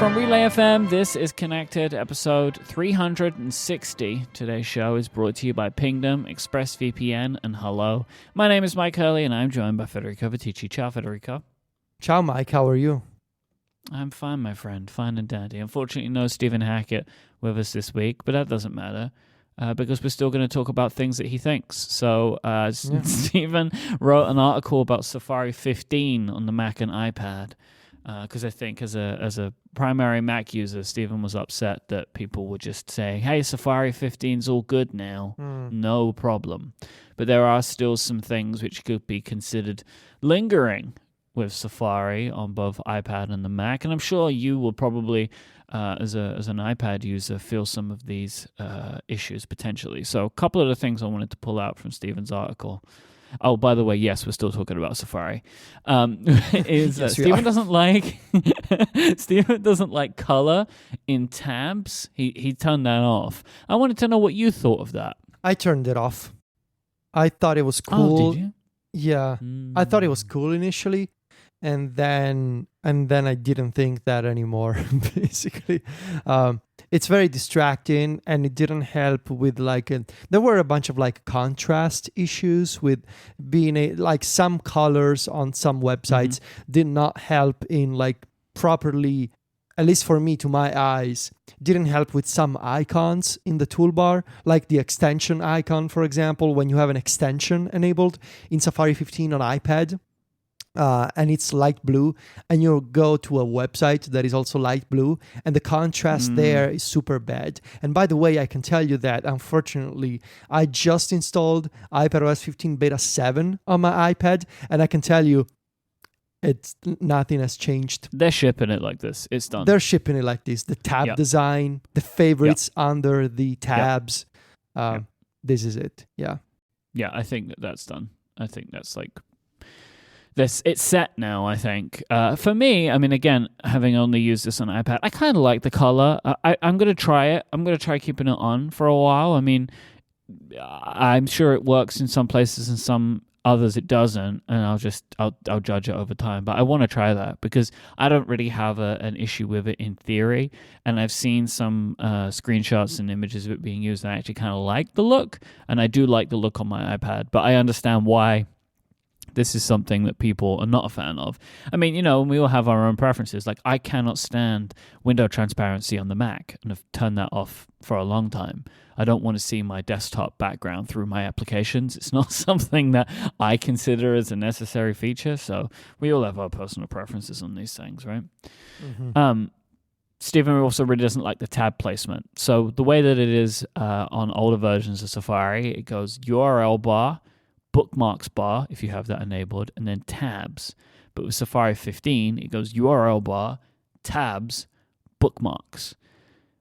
from Relay FM. This is Connected, episode 360. Today's show is brought to you by Pingdom, ExpressVPN, and Hello. My name is Myke Hurley, and I'm joined by Federico Vitici. Ciao, Federico. Ciao, Myke. How are you? I'm fine, my friend. Fine and dandy. Unfortunately, no Stephen Hackett with us this week, but that doesn't matter. Because we're still going to talk about things that he thinks. So Stephen wrote an article about Safari 15 on the Mac and iPad. Because I think as a primary Mac user, Stephen was upset that people were just saying, hey, Safari 15's all good now. No problem. But there are still some things which could be considered lingering with Safari on both iPad and the Mac. And I'm sure you will probably, as an iPad user, feel some of these issues potentially. So a couple of the things I wanted to pull out from Stephen's article. Oh, by the way, yes, we're still talking about Safari. Yes, Stephen doesn't like Stephen doesn't like color in tabs. He turned that off. I wanted to know what you thought of that. I turned it off. I thought it was cool. Oh, did you? Yeah, I thought it was cool initially, and then I didn't think that anymore. Basically, it's very distracting, and it didn't help with there were a bunch of contrast issues with being some colors on some websites did not help in properly, at least for me, to my eyes, didn't help with some icons in the toolbar, like the extension icon, for example, when you have an extension enabled in Safari 15 on iPad. And it's light blue, and you go to a website that is also light blue, and the contrast there is super bad. And by the way, I can tell you that, unfortunately, I just installed iPadOS 15 Beta 7 on my iPad, and I can tell you, nothing has changed. They're shipping it like this. It's done. They're shipping it like this. The tab design, the favorites under the tabs. This is it. Yeah. Yeah, I think that's done. I think that's it's set now, I think. For me, I mean, again, having only used this on iPad, I kind of like the color. I'm going to try it. I'm going to try keeping it on for a while. I mean, I'm sure it works in some places and some others it doesn't, and I'll judge it over time. But I want to try that because I don't really have an issue with it in theory, and I've seen some screenshots and images of it being used, and I actually kind of like the look, and I do like the look on my iPad, but I understand why this is something that people are not a fan of. I mean, we all have our own preferences. I cannot stand window transparency on the Mac, and I've turned that off for a long time. I don't want to see my desktop background through my applications. It's not something that I consider as a necessary feature, so we all have our personal preferences on these things, right? Stephen also really doesn't like the tab placement. So the way that it is on older versions of Safari, it goes URL bar, bookmarks bar, if you have that enabled, and then tabs. But with Safari 15, it goes URL bar, tabs, bookmarks.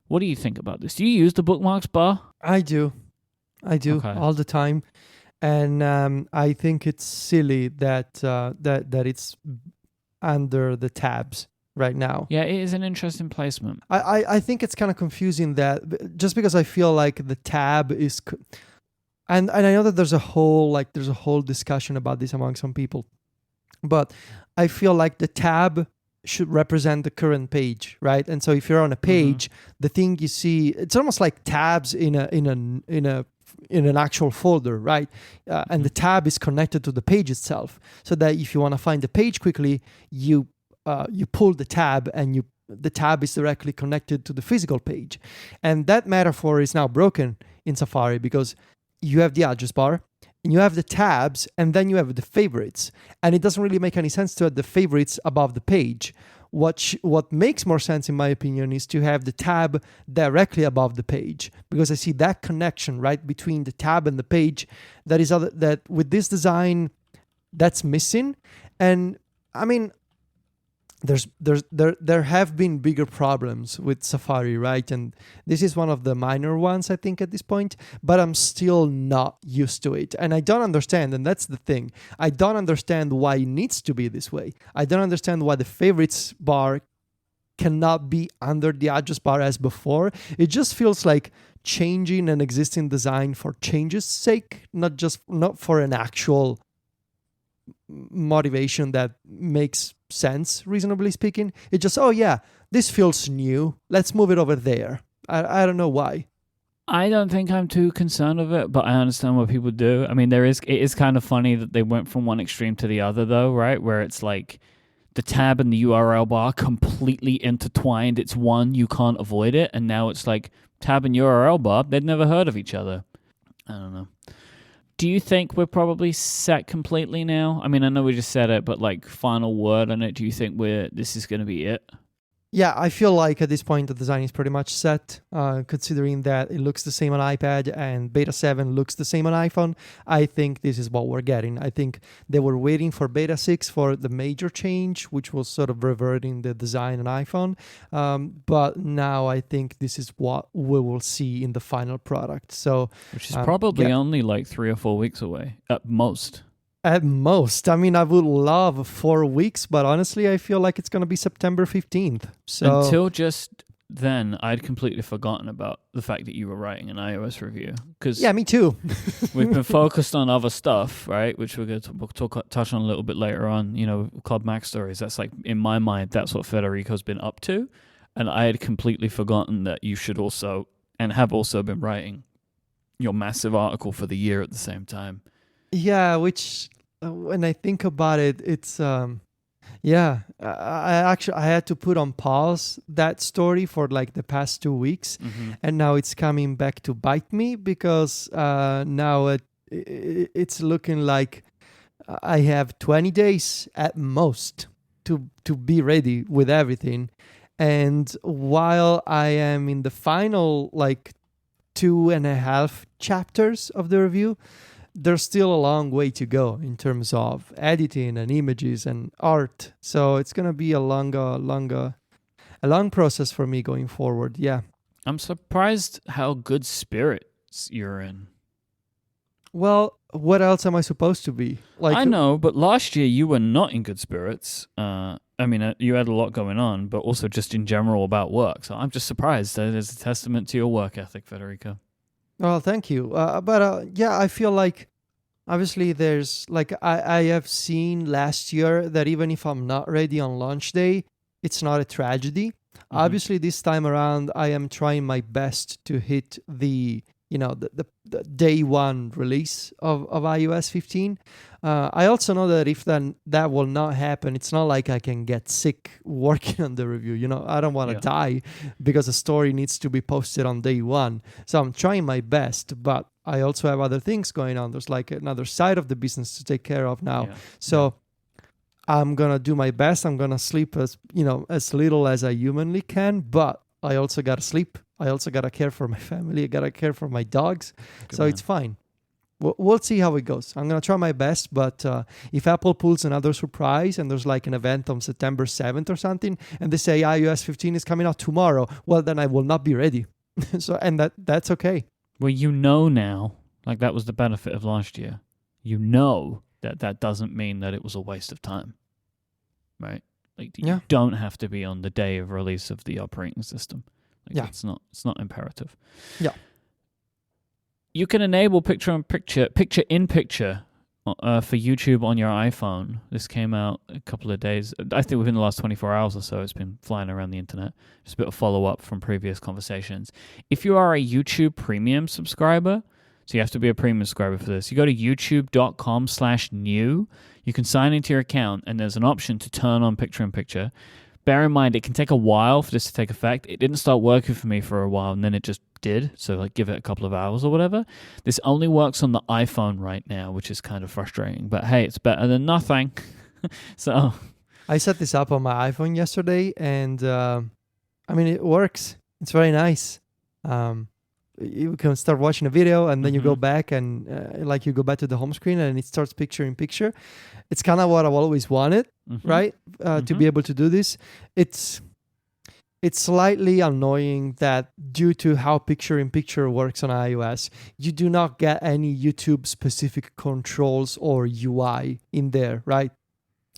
What do you think about this? Do you use the bookmarks bar? I do. Okay. All the time. And I think it's silly that it's under the tabs right now. Yeah, it is an interesting placement. I think it's kind of confusing that just because I feel like the tab is... And I know that there's a whole discussion about this among some people, but I feel like the tab should represent the current page, right? And so if you're on a page, the thing you see, it's almost like tabs in an actual folder, right? And the tab is connected to the page itself, so that if you want to find the page quickly, you pull the tab and the tab is directly connected to the physical page. And that metaphor is now broken in Safari because you have the address bar, and you have the tabs, and then you have the favorites. And it doesn't really make any sense to have the favorites above the page. What makes more sense, in my opinion, is to have the tab directly above the page, because I see that connection right between the tab and the page that with this design, that's missing. And I mean, there have been bigger problems with Safari, right? And this is one of the minor ones, I think, at this point, but I'm still not used to it. And I don't understand, and that's the thing. I don't understand why it needs to be this way. I don't understand why the favorites bar cannot be under the address bar as before. It just feels like changing an existing design for change's sake, not for an actual motivation that makes sense, reasonably speaking. It just, oh yeah, this feels new. Let's move it over there. I don't know why. I don't think I'm too concerned with it, but I understand what people do. I mean, it is kind of funny that they went from one extreme to the other, though, right? Where it's like the tab and the URL bar completely intertwined. It's one, you can't avoid it. And now it's like tab and URL bar, they'd never heard of each other. I don't know. Do you think we're probably set completely now? I mean, I know we just said it, but like final word on it, do you think this is going to be it? Yeah, I feel like at this point the design is pretty much set, considering that it looks the same on iPad and Beta 7 looks the same on iPhone. I think this is what we're getting. I think they were waiting for Beta 6 for the major change, which was sort of reverting the design on iPhone. But now I think this is what we will see in the final product. So, which is probably only like 3 or 4 weeks away at most. At most. I mean, I would love 4 weeks, but honestly, I feel like it's going to be September 15th. So until just then, I'd completely forgotten about the fact that you were writing an iOS review. Yeah, me too. We've been focused on other stuff, right? Which we'll touch on a little bit later on. You know, Club Mac Stories. That's like, in my mind, that's what Federico's been up to. And I had completely forgotten that you should also, and have also been writing your massive article for the year at the same time. Yeah, which when I think about it, it's I had to put on pause that story for like the past 2 weeks, and now it's coming back to bite me because now it's looking like I have 20 days at most to be ready with everything, and while I am in the final like 2.5 chapters of the review, there's still a long way to go in terms of editing and images and art. So it's going to be a long process for me going forward. Yeah. I'm surprised how good spirits you're in. Well, what else am I supposed to be? Like, I know, but last year you were not in good spirits. I mean, you had a lot going on, but also just in general about work. So I'm just surprised that it's a testament to your work ethic, Federico. Well, thank you. Yeah, I feel like obviously there's like I have seen last year that even if I'm not ready on launch day, it's not a tragedy. Obviously, this time around, I am trying my best to hit the day one release of iOS 15. I also know that if that will not happen, it's not like I can get sick working on the review. You know, I don't want to die because the story needs to be posted on day one. So I'm trying my best, but I also have other things going on. There's like another side of the business to take care of now. So I'm going to do my best. I'm going to sleep as little as I humanly can, but I also got to sleep. I also got to care for my family. I got to care for my dogs. Good man. It's fine. We'll see how it goes. I'm going to try my best, but if Apple pulls another surprise and there's like an event on September 7th or something, and they say iOS 15 is coming out tomorrow, well, then I will not be ready. And that's okay. Well, you know now, like that was the benefit of last year. You know that doesn't mean that it was a waste of time, right? Like you don't have to be on the day of release of the operating system. Like it's not imperative. Yeah. You can enable picture in picture for YouTube on your iPhone. This came out a couple of days. I think within the last 24 hours or so, it's been flying around the internet. Just a bit of follow-up from previous conversations. If you are a YouTube Premium subscriber, so you have to be a Premium subscriber for this, you go to youtube.com/new. You can sign into your account, and there's an option to turn on picture-in-picture. Bear in mind, it can take a while for this to take effect. It didn't start working for me for a while, and then it just did. So like give it a couple of hours or whatever. This only works on the iPhone right now, which is kind of frustrating. But hey, it's better than nothing. So I set this up on my iPhone yesterday, and I mean, it works. It's very nice. You can start watching a video, and then you go back and you go back to the home screen, and it starts picture in picture. It's kind of what I've always wanted, right? To be able to do this. It's slightly annoying that due to how picture in picture works on iOS, you do not get any YouTube specific controls or UI in there, right?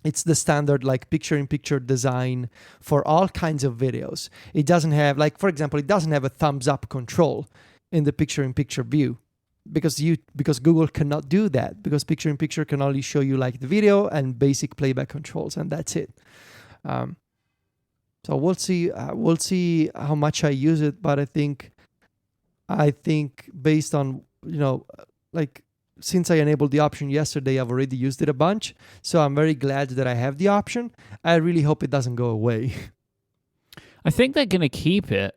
It's the standard like picture in picture design for all kinds of videos. It doesn't have, like, for example, it doesn't have a thumbs up control in the picture in picture view. because Google cannot do that, because picture in picture can only show you like the video and basic playback controls, and that's it. So we'll see how much I use it, but I think based on, like, since I enabled the option yesterday, I've already used it a bunch. So I'm very glad that I have the option. I really hope it doesn't go away. I think they're going to keep it,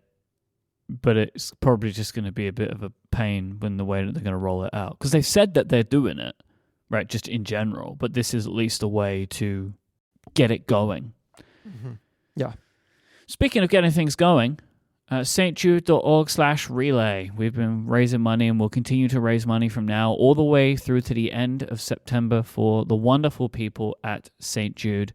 but it's probably just going to be a bit of a pain when the way that they're going to roll it out. Because they've said that they're doing it, right, just in general. But this is at least a way to get it going. Mm-hmm. Yeah. Speaking of getting things going, stjude.org/relay. We've been raising money and we'll continue to raise money from now all the way through to the end of September for the wonderful people at St. Jude.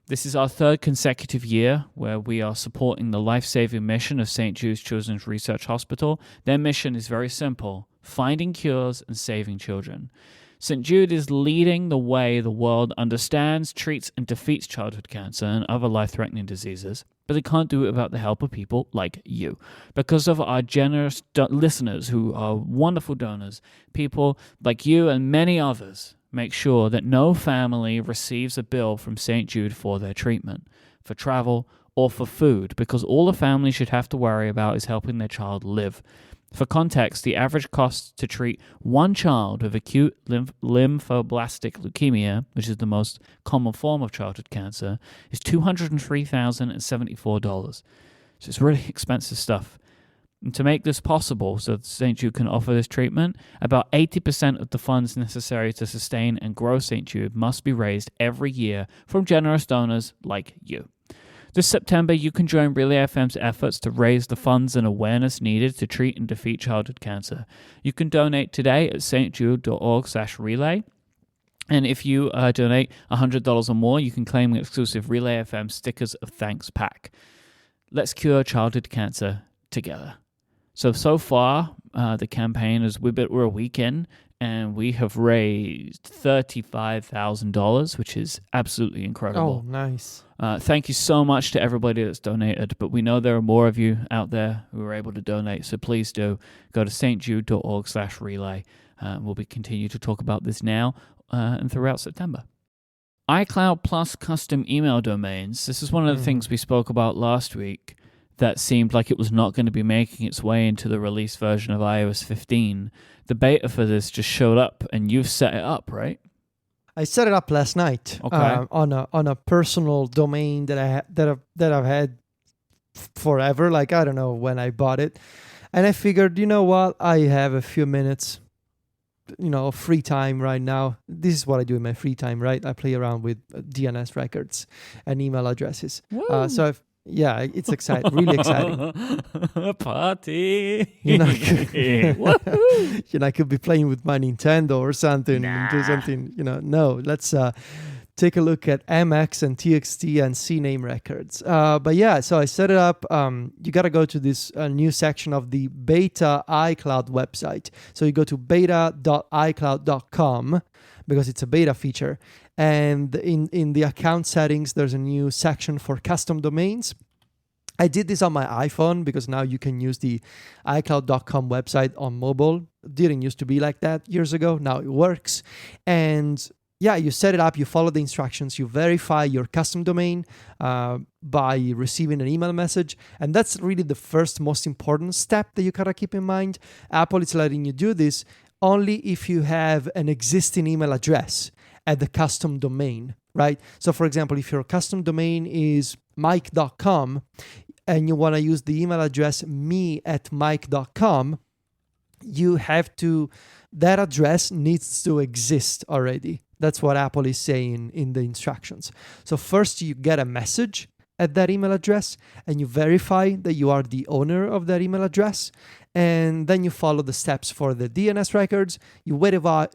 This is our third consecutive year where we are supporting the life-saving mission of St. Jude's Children's Research Hospital. Their mission is very simple: finding cures and saving children. St. Jude is leading the way the world understands, treats, and defeats childhood cancer and other life-threatening diseases, but they can't do it without the help of people like you. Because of our generous listeners who are wonderful donors, people like you and many others make sure that no family receives a bill from St. Jude for their treatment, for travel, or for food, because all the family should have to worry about is helping their child live. For context, the average cost to treat one child with acute lymphoblastic leukemia, which is the most common form of childhood cancer, is $203,074. So it's really expensive stuff. And to make this possible, so that St. Jude can offer this treatment, about 80% of the funds necessary to sustain and grow St. Jude must be raised every year from generous donors like you. This September, you can join Relay FM's efforts to raise the funds and awareness needed to treat and defeat childhood cancer. You can donate today at stjude.org/relay. And if you donate $100 or more, you can claim an exclusive Relay FM Stickers of Thanks pack. Let's cure childhood cancer together. So far, the campaign is, we're a week in, and we have raised $35,000, which is absolutely incredible. Oh, nice. Thank you so much to everybody that's donated, but we know there are more of you out there who are able to donate, so please do go to stjude.org/relay. We'll continue to talk about this now and throughout September. iCloud Plus custom email domains. This is one of the things we spoke about last week that seemed like it was not going to be making its way into the release version of iOS 15. The beta for this just showed up, and you've set it up, right? I set it up last night. Okay. On a personal domain that I've had forever. Like, I don't know when I bought it, and I figured, you know what, I have a few minutes, of free time right now. This is what I do in my free time, right? I play around with DNS records and email addresses. Yeah, it's exciting, really exciting. Party. I could be playing with my Nintendo or something, and do something, No, let's take a look at MX and TXT and CNAME records. But yeah, so I set it up. You got to go to this new section of the beta iCloud website. So you go to beta.icloud.com because it's a beta feature. And in the account settings, there's a new section for custom domains. I did this on my iPhone because now you can use the iCloud.com website on mobile. It didn't used to be like that years ago. Now it works. And yeah, you set it up, you follow the instructions, you verify your custom domain by receiving an email message. And that's really the first most important step that you gotta keep in mind. Apple is letting you do this only if you have an existing email address at the custom domain, right? So for example, if your custom domain is myke.com and you want to use the email address me@myke.com, that address needs to exist already. That's what Apple is saying in the instructions. So first you get a message at that email address and you verify that you are the owner of that email address. And then you follow the steps for the DNS records. You wait a while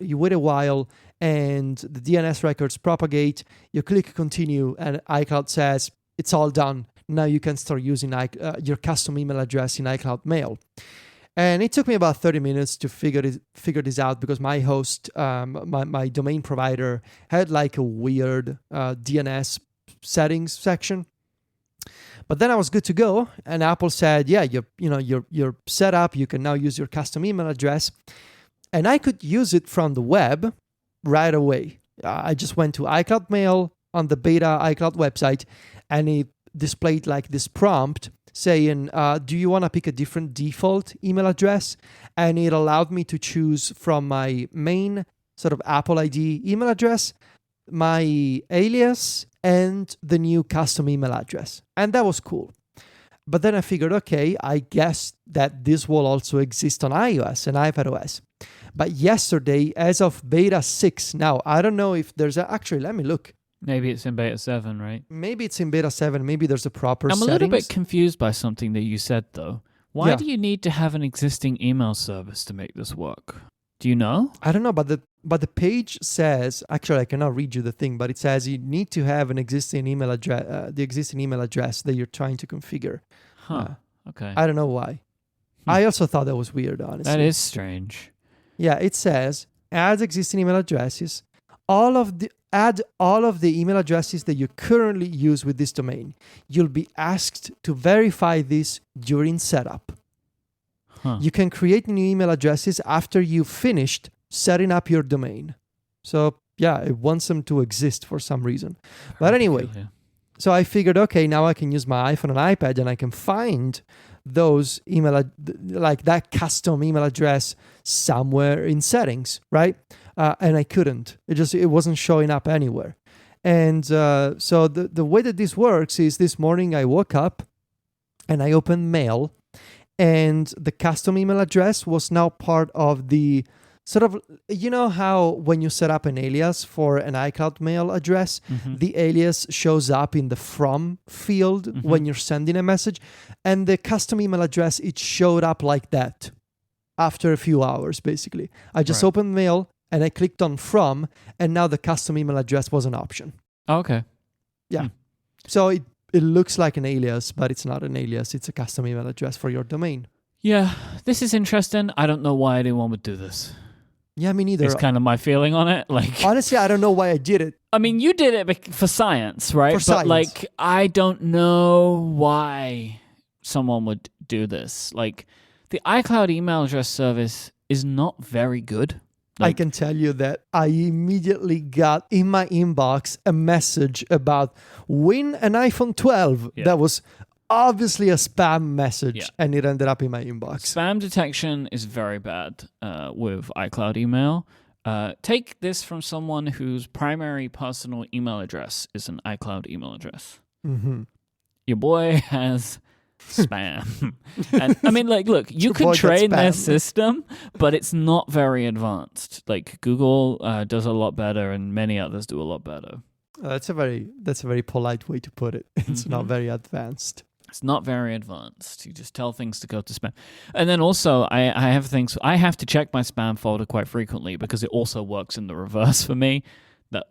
and the DNS records propagate. You click continue and iCloud says it's all done. Now you can start using your custom email address in iCloud Mail. And it took me about 30 minutes to figure this out because my host, my domain provider, had like a weird DNS settings section. But then I was good to go, and Apple said, "Yeah, you're set up. You can now use your custom email address." And I could use it from the web right away. I just went to iCloud Mail on the beta iCloud website, and it displayed like this prompt saying, do you want to pick a different default email address? And it allowed me to choose from my main sort of Apple ID email address, my alias, and the new custom email address. And that was cool. But then I figured, okay, I guess that this will also exist on iOS and iPadOS. But yesterday, as of beta 6, now I don't know if there's actually, let me look. Maybe it's in beta 7, right? Maybe it's in beta 7. Maybe there's a proper I'm settings. a little bit confused by something that you said, though. Why do you need to have an existing email service to make this work? Do you know? I don't know, but the page says, actually I cannot read you the thing, but it says you need to have an existing email address, the existing email address that you're trying to configure. Okay. I don't know why. I also thought that was weird, honestly. That is strange. Yeah, it says add existing email addresses. Add all of the email addresses that you currently use with this domain. You'll be asked to verify this during setup. You can create new email addresses after you've finished setting up your domain. So yeah, it wants them to exist for some reason. But anyway, so I figured, okay, now I can use my iPhone and iPad and I can find those like that custom email address somewhere in settings, right? And I couldn't. It wasn't showing up anywhere. And so the way that this works is this morning I woke up and I opened Mail, and the custom email address was now part of the sort of, you know how when you set up an alias for an iCloud Mail address, the alias shows up in the from field when you're sending a message, and the custom email address, it showed up like that after a few hours, basically. I just opened Mail and I clicked on from, and now the custom email address was an option. Oh, okay. Yeah. So it looks like an alias, but it's not an alias. It's a custom email address for your domain. Yeah. This is interesting. I don't know why anyone would do this. Yeah, me neither. It's kind of my feeling on it. Like, honestly, I don't know why I did it. I mean, you did it for science, right? For science. But like, I don't know why someone would do this. Like, the iCloud email address service is not very good. I can tell you that I immediately got in my inbox a message about win an iPhone 12. That was obviously a spam message, and it ended up in my inbox. Spam detection is very bad with iCloud email. Take this from someone whose primary personal email address is an iCloud email address. Your boy has spam. And I mean, like, look, you can train their system, but it's not very advanced. Like, Google does a lot better, and many others do a lot better. That's a very polite way to put it. It's not very advanced. It's not very advanced. You just tell things to go to spam. And then also, I have to check my spam folder quite frequently because it also works in the reverse for me. That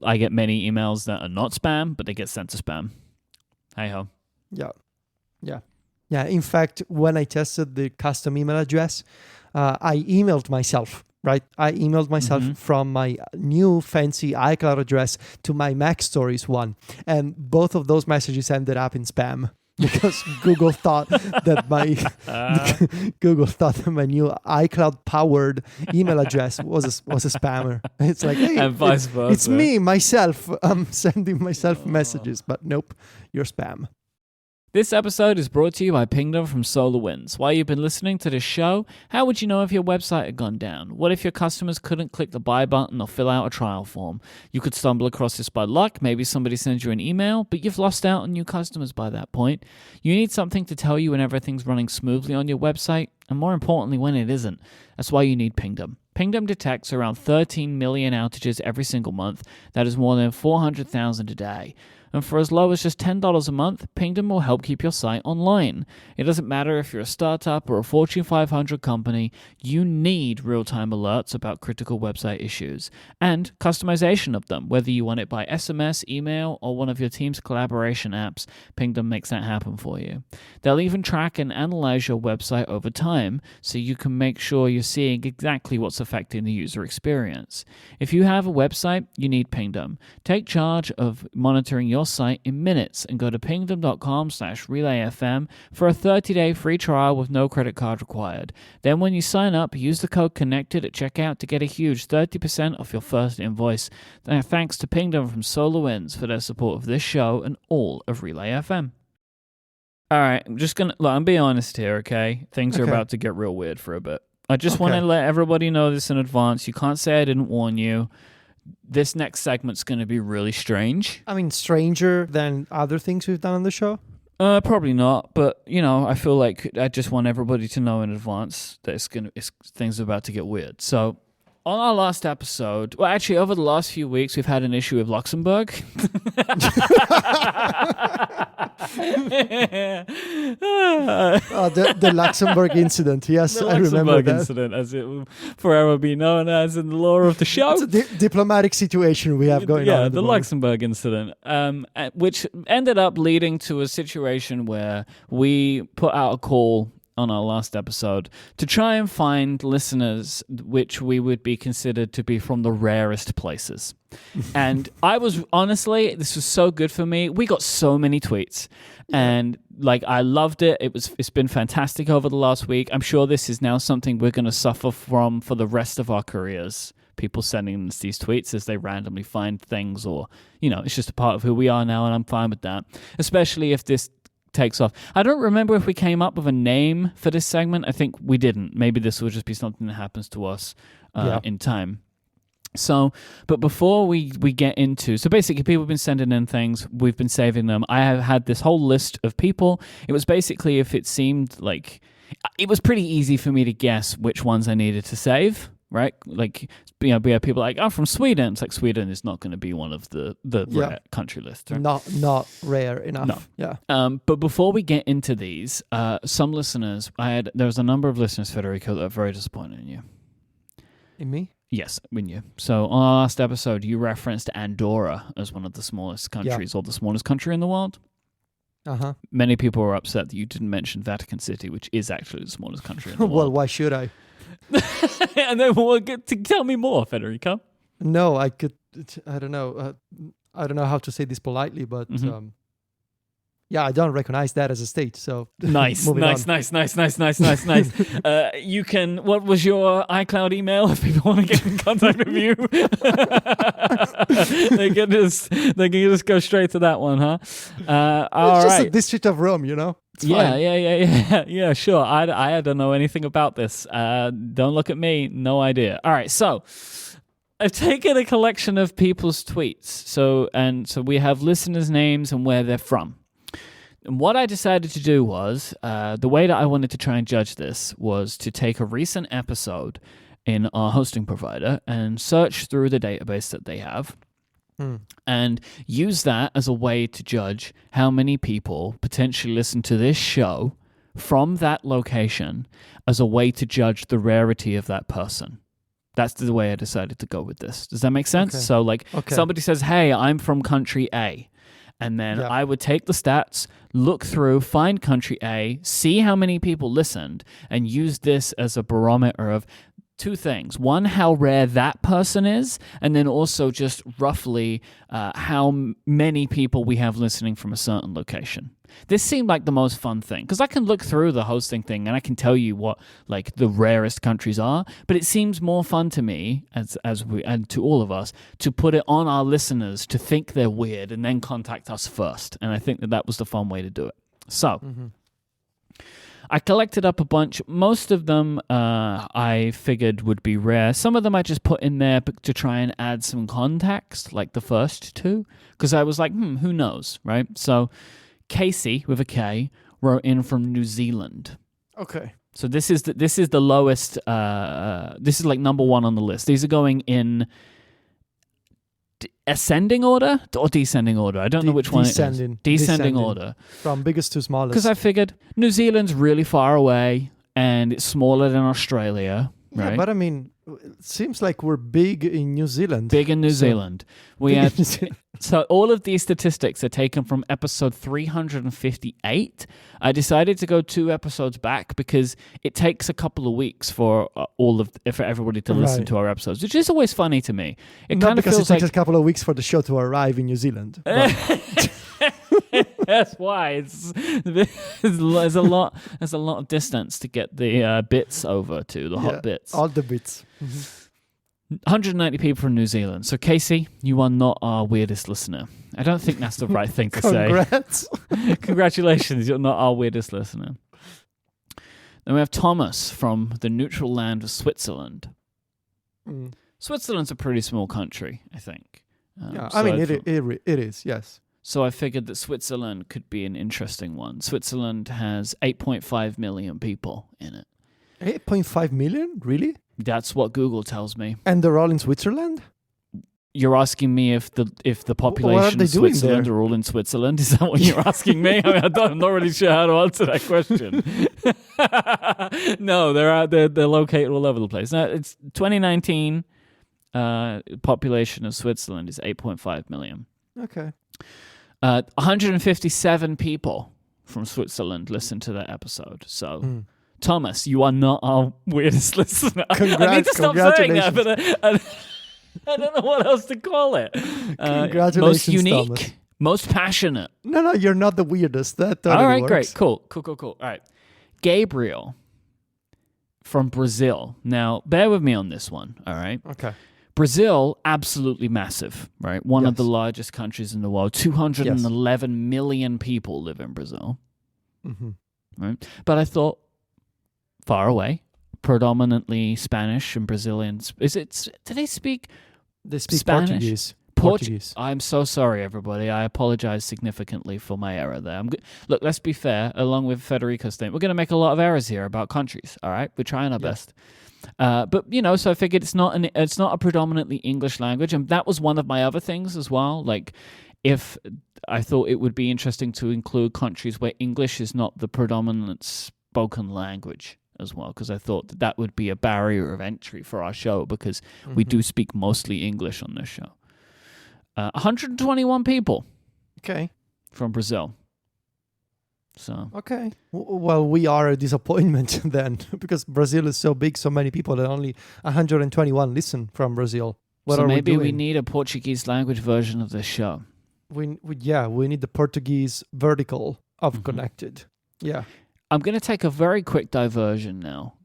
I get many emails that are not spam, but they get sent to spam. Hey-ho. Yeah. In fact, when I tested the custom email address, I emailed myself, right? I emailed myself from my new fancy iCloud address to my Mac Stories one. And both of those messages ended up in spam because Google thought that my new iCloud powered email address was a spammer. It's like, hey, and vice versa. It's me, myself. I'm sending myself messages, but nope, you're spam. This episode is brought to you by Pingdom from SolarWinds. While you've been listening to this show, how would you know if your website had gone down? What if your customers couldn't click the buy button or fill out a trial form? You could stumble across this by luck. Maybe somebody sends you an email, but you've lost out on new customers by that point. You need something to tell you when everything's running smoothly on your website, and more importantly, when it isn't. That's why you need Pingdom. Pingdom detects around 13 million outages every single month. That is more than 400,000 a day. And for as low as just $10 a month, Pingdom will help keep your site online. It doesn't matter if you're a startup or a Fortune 500 company, you need real-time alerts about critical website issues and customization of them. Whether you want it by SMS, email, or one of your team's collaboration apps, Pingdom makes that happen for you. They'll even track and analyze your website over time so you can make sure you're seeing exactly what's affecting the user experience. If you have a website, you need Pingdom. Take charge of monitoring your your site in minutes and go to pingdom.com/relayfm for a 30-day free trial with no credit card required. Then when you sign up, use the code CONNECTED at checkout to get a huge 30% off your first invoice. Thanks to Pingdom from SolarWinds for their support of this show and all of Relay FM. All right, I'm being honest here, okay? Things are about to get real weird for a bit. I just want to let everybody know this in advance. You can't say I didn't warn you. This next segment's going to be really strange. I mean, stranger than other things we've done on the show? Probably not, but, I feel like I just want everybody to know in advance that things are about to get weird. So, on our last episode, well, actually, over the last few weeks, we've had an issue with Luxembourg. The Luxembourg Incident. Yes, I remember that. The Luxembourg Incident, as it will forever be known as in the lore of the show. It's a diplomatic situation we have going on. Yeah, the Luxembourg Incident, which ended up leading to a situation where we put out a call on our last episode to try and find listeners which we would be considered to be from the rarest places. And this was so good for me. We got so many tweets and I loved it. It's been fantastic over the last week. I'm sure this is now something we're going to suffer from for the rest of our careers. People sending us these tweets as they randomly find things, or, it's just a part of who we are now, and I'm fine with that. Especially if this takes off. I don't remember if we came up with a name for this segment. I think we didn't. Maybe this will just be something that happens to us in time. So, but before we get into, so basically people have been sending in things, we've been saving them. I have had this whole list of people. It was basically, if it seemed like, it was pretty easy for me to guess which ones I needed to save, right? We have people like, I'm from Sweden. It's like Sweden is not going to be one of the rare country lists. Right? Not rare enough. No. Yeah. But before we get into these, some listeners, there was a number of listeners, Federico, that are very disappointed in you. In me? Yes, in you. So on our last episode, you referenced Andorra as one of the smallest countries, or the smallest country in the world. Uh-huh. Many people were upset that you didn't mention Vatican City, which is actually the smallest country in the world. Well, why should I? And then tell me more, Federico. No, I don't know. I don't know how to say this politely, but I don't recognize that as a state. So nice. You can. What was your iCloud email if people want to get in contact with you? They can just go straight to that one, huh? All it's just right. a district of Rome, It's fine. Yeah. Sure. I don't know anything about this. Don't look at me. No idea. All right. So I've taken a collection of people's tweets. So we have listeners' names and where they're from. And what I decided to do was, the way that I wanted to try and judge this was to take a recent episode in our hosting provider and search through the database that they have and use that as a way to judge how many people potentially listen to this show from that location as a way to judge the rarity of that person. That's the way I decided to go with this. Does that make sense? Okay. So somebody says, hey, I'm from country A. And then I would take the stats, look through, find country A, see how many people listened, and use this as a barometer of two things. One, how rare that person is, and then also just roughly how many people we have listening from a certain location. This seemed like the most fun thing, because I can look through the hosting thing and I can tell you what the rarest countries are, but it seems more fun to me, and to all of us, to put it on our listeners to think they're weird and then contact us first. And I think that was the fun way to do it. So I collected up a bunch. Most of them I figured would be rare. Some of them I just put in there to try and add some context, like the first two, because I was like, who knows, right? So Casey, with a K, wrote in from New Zealand. Okay. So this is the lowest. This is number one on the list. These are going in ascending order or descending order. I don't know which one it is. Descending order. From biggest to smallest. Because I figured New Zealand's really far away and it's smaller than Australia. Yeah, right? but I mean, it seems like we're big in New Zealand. Big in New Zealand. We Big in had New Zealand. so all of these statistics are taken from episode 358. I decided to go 2 episodes back because it takes a couple of weeks for for everybody to listen Right. to our episodes, which is always funny to me. It Not kind of because it feels takes like a couple of weeks for the show to arrive in New Zealand. But that's why there's a lot of distance to get the bits over to the hot bits. all the bits. 190 people from New Zealand. So Casey, you are not our weirdest listener. I don't think that's the right thing to say. Congrats. Congratulations, you're not our weirdest listener. Then we have Thomas from the neutral land of Switzerland. Mm. Switzerland's a pretty small country, I think. Yeah, so I mean, I it is, yes. So I figured that Switzerland could be an interesting one. Switzerland has 8.5 million people in it. 8.5 million? Really? That's what Google tells me. And they're all in Switzerland? You're asking me if the What are population they of doing Switzerland there? are all in Switzerland? Is that what you're asking me? I mean, I'm not really sure how to answer that question. No, they're located all over the place. Now, it's 2019 population of Switzerland is 8.5 million. Okay. 157 people from Switzerland listened to that episode. So, Mm. Thomas, you are not our weirdest listener. I need to stop saying that, Congratulations. but I don't know what else to call it. Congratulations, most unique, Thomas. most passionate. No, you're not the weirdest. That totally All right, works. great, cool. All right, Gabriel from Brazil. Now, bear with me on this one. All right. Okay. Brazil, absolutely massive, right? One of Yes. the largest countries in the world. 211 million people live in Brazil, Mm-hmm. right? But I thought, far away, predominantly Spanish and Brazilian. Do they speak They speak Spanish? Portuguese. Portuguese? I'm so sorry, everybody. I apologize significantly for my error there. Look, let's be fair. Along with Federico's thing, we're going to make a lot of errors here about countries. All right, we're trying our best. But so I figured it's not a predominantly English language, and that was one of my other things as well. Like, if I thought it would be interesting to include countries where English is not the predominant spoken language as well, because I thought that would be a barrier of entry for our show, because we do speak mostly English on this show. 121 people Okay. from Brazil. So Okay. Well, we are a disappointment then, because Brazil is so big, so many people, that only 121 listen from Brazil. What are maybe we we doing? need a Portuguese language version of this show. We need the Portuguese vertical of Mm-hmm. Connected. Yeah. I'm going to take a very quick diversion now.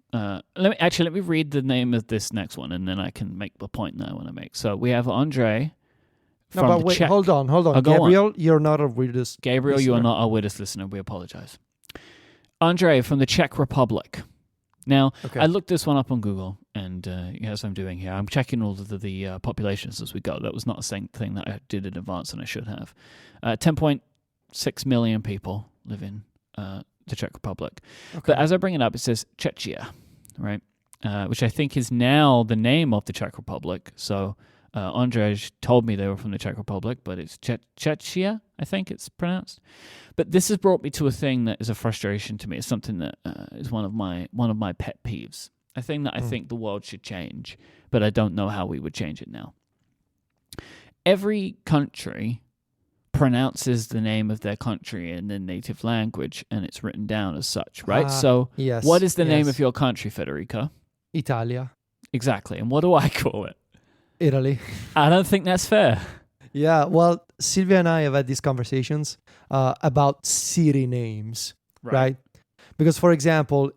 Let me read the name of this next one, and then I can make the point that I want to make. So we have Andre No, from but the wait, Czech. hold on. go on. Gabriel, you're not a weirdest. Gabriel, you are listener. not our weirdest listener. We apologize. Andre from the Czech Republic. Now, Okay. I looked this one up on Google, and as I'm doing here, I'm checking all of the populations as we go. That was not a thing that I did in advance, and I should have. 10.6 million people live in the Czech Republic. Okay. But as I bring it up, it says Czechia, right? Which I think is now the name of the Czech Republic. So Andrzej told me they were from the Czech Republic, but it's Czechia, I think it's pronounced. But this has brought me to a thing that is a frustration to me. It's something that is one of my pet peeves. A thing that I think the world should change, but I don't know how we would change it now. Every country pronounces the name of their country in their native language, and it's written down as such, right? So yes. what is the name yes. of your country, Federico? Italia, Exactly. And what do I call it? Italy? I don't think that's fair. Yeah. Well, Sylvia and I have had these conversations about city names, right? Because, for example,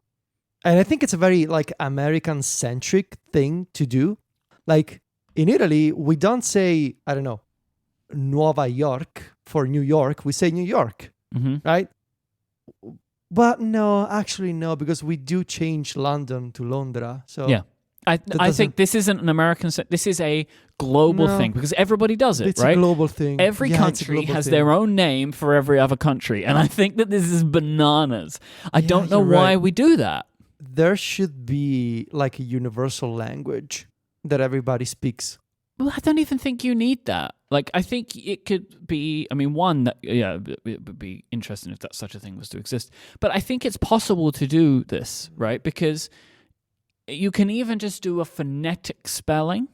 and I think it's a very American-centric thing to do. Like in Italy, we don't say, I don't know, Nuova York for New York. We say New York, Mm-hmm. right? But no, actually no, because we do change London to Londra. So Yeah. I think this isn't an American. This is a global No. thing, because everybody does it, it's right? a global thing. Every Yeah, it's a country global has thing. their own name for every other country, and I think that this is bananas. I Yeah, don't know you're why right. we do that. There should be like a universal language that everybody speaks. Well, I don't even think you need that. Like, I think it could be, one, that, yeah, it would be interesting if that such a thing was to exist. But I think it's possible to do this, right? Because you can even just do a phonetic spelling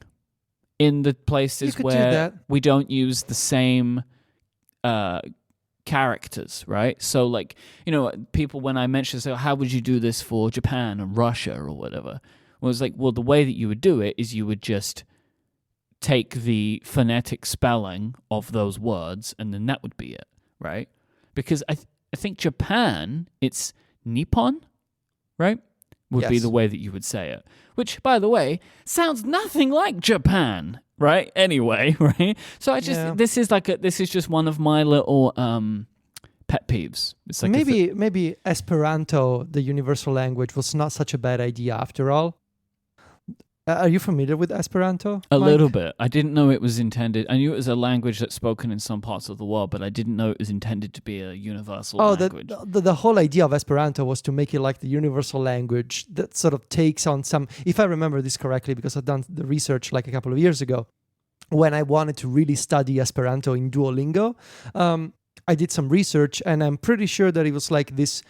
in the places do where that. we don't use the same characters, right? So, like, people, when I mentioned, so how would you do this for Japan and Russia or whatever? Well, it's like, well, the way that you would do it is you would just take the phonetic spelling of those words, and then that would be it, right? Because I think Japan, it's Nippon, right? Would be Yes. the way that you would say it. Which, by the way, sounds nothing like Japan, right? Anyway, right? So this is just one of my little pet peeves. It's like maybe Esperanto, the universal language, was not such a bad idea after all. Are you familiar with Esperanto? A Myke? little bit. I didn't know it was intended. I knew it was a language that's spoken in some parts of the world, but I didn't know it was intended to be a universal language. The whole idea of Esperanto was to make it like the universal language that sort of takes on some, if I remember this correctly, because I've done the research like a couple of years ago, when I wanted to really study Esperanto in Duolingo, I did some research, and I'm pretty sure that it was like this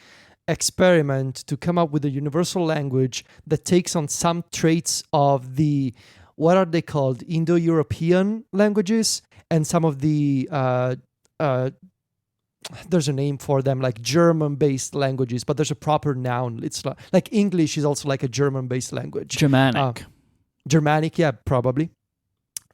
experiment to come up with a universal language that takes on some traits of the, what are they called, Indo-European languages, and some of the there's a name for them, like German-based languages, but there's a proper noun. It's like English is also like a German-based language. Germanic, yeah, probably.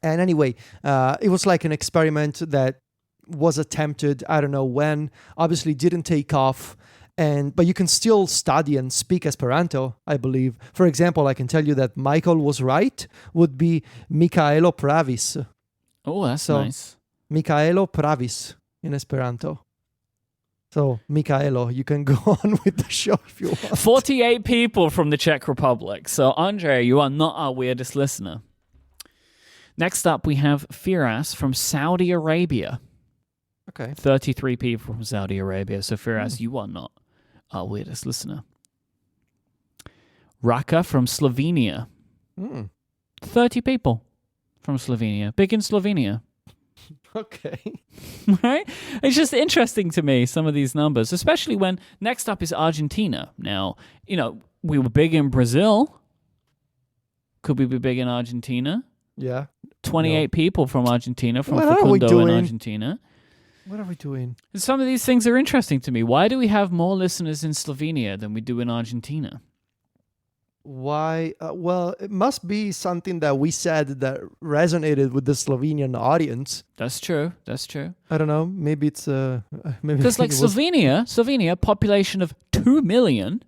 And anyway, it was like an experiment that was attempted, I don't know when, obviously didn't take off. But you can still study and speak Esperanto, I believe. For example, I can tell you that Michael was right, would be Mikaelo pravis. Oh, that's nice. Mikaelo pravis in Esperanto. So, Mikaelo, you can go on with the show if you want. 48 people from the Czech Republic. So, Andre, you are not our weirdest listener. Next up, we have Firas from Saudi Arabia. Okay. 33 people from Saudi Arabia. So, Firas, you are not our weirdest listener. Raka from Slovenia. 30 people from Slovenia. Big in Slovenia. Okay. Right? It's just interesting to me, some of these numbers, especially when next up is Argentina. Now, we were big in Brazil. Could we be big in Argentina? Yeah. 28 people from Argentina, from Facundo in Argentina. What are we doing? Some of these things are interesting to me. Why do we have more listeners in Slovenia than we do in Argentina? Why? Well, it must be something that we said that resonated with the Slovenian audience. That's true. I don't know. Maybe it's maybe because like Slovenia, population of 2 million,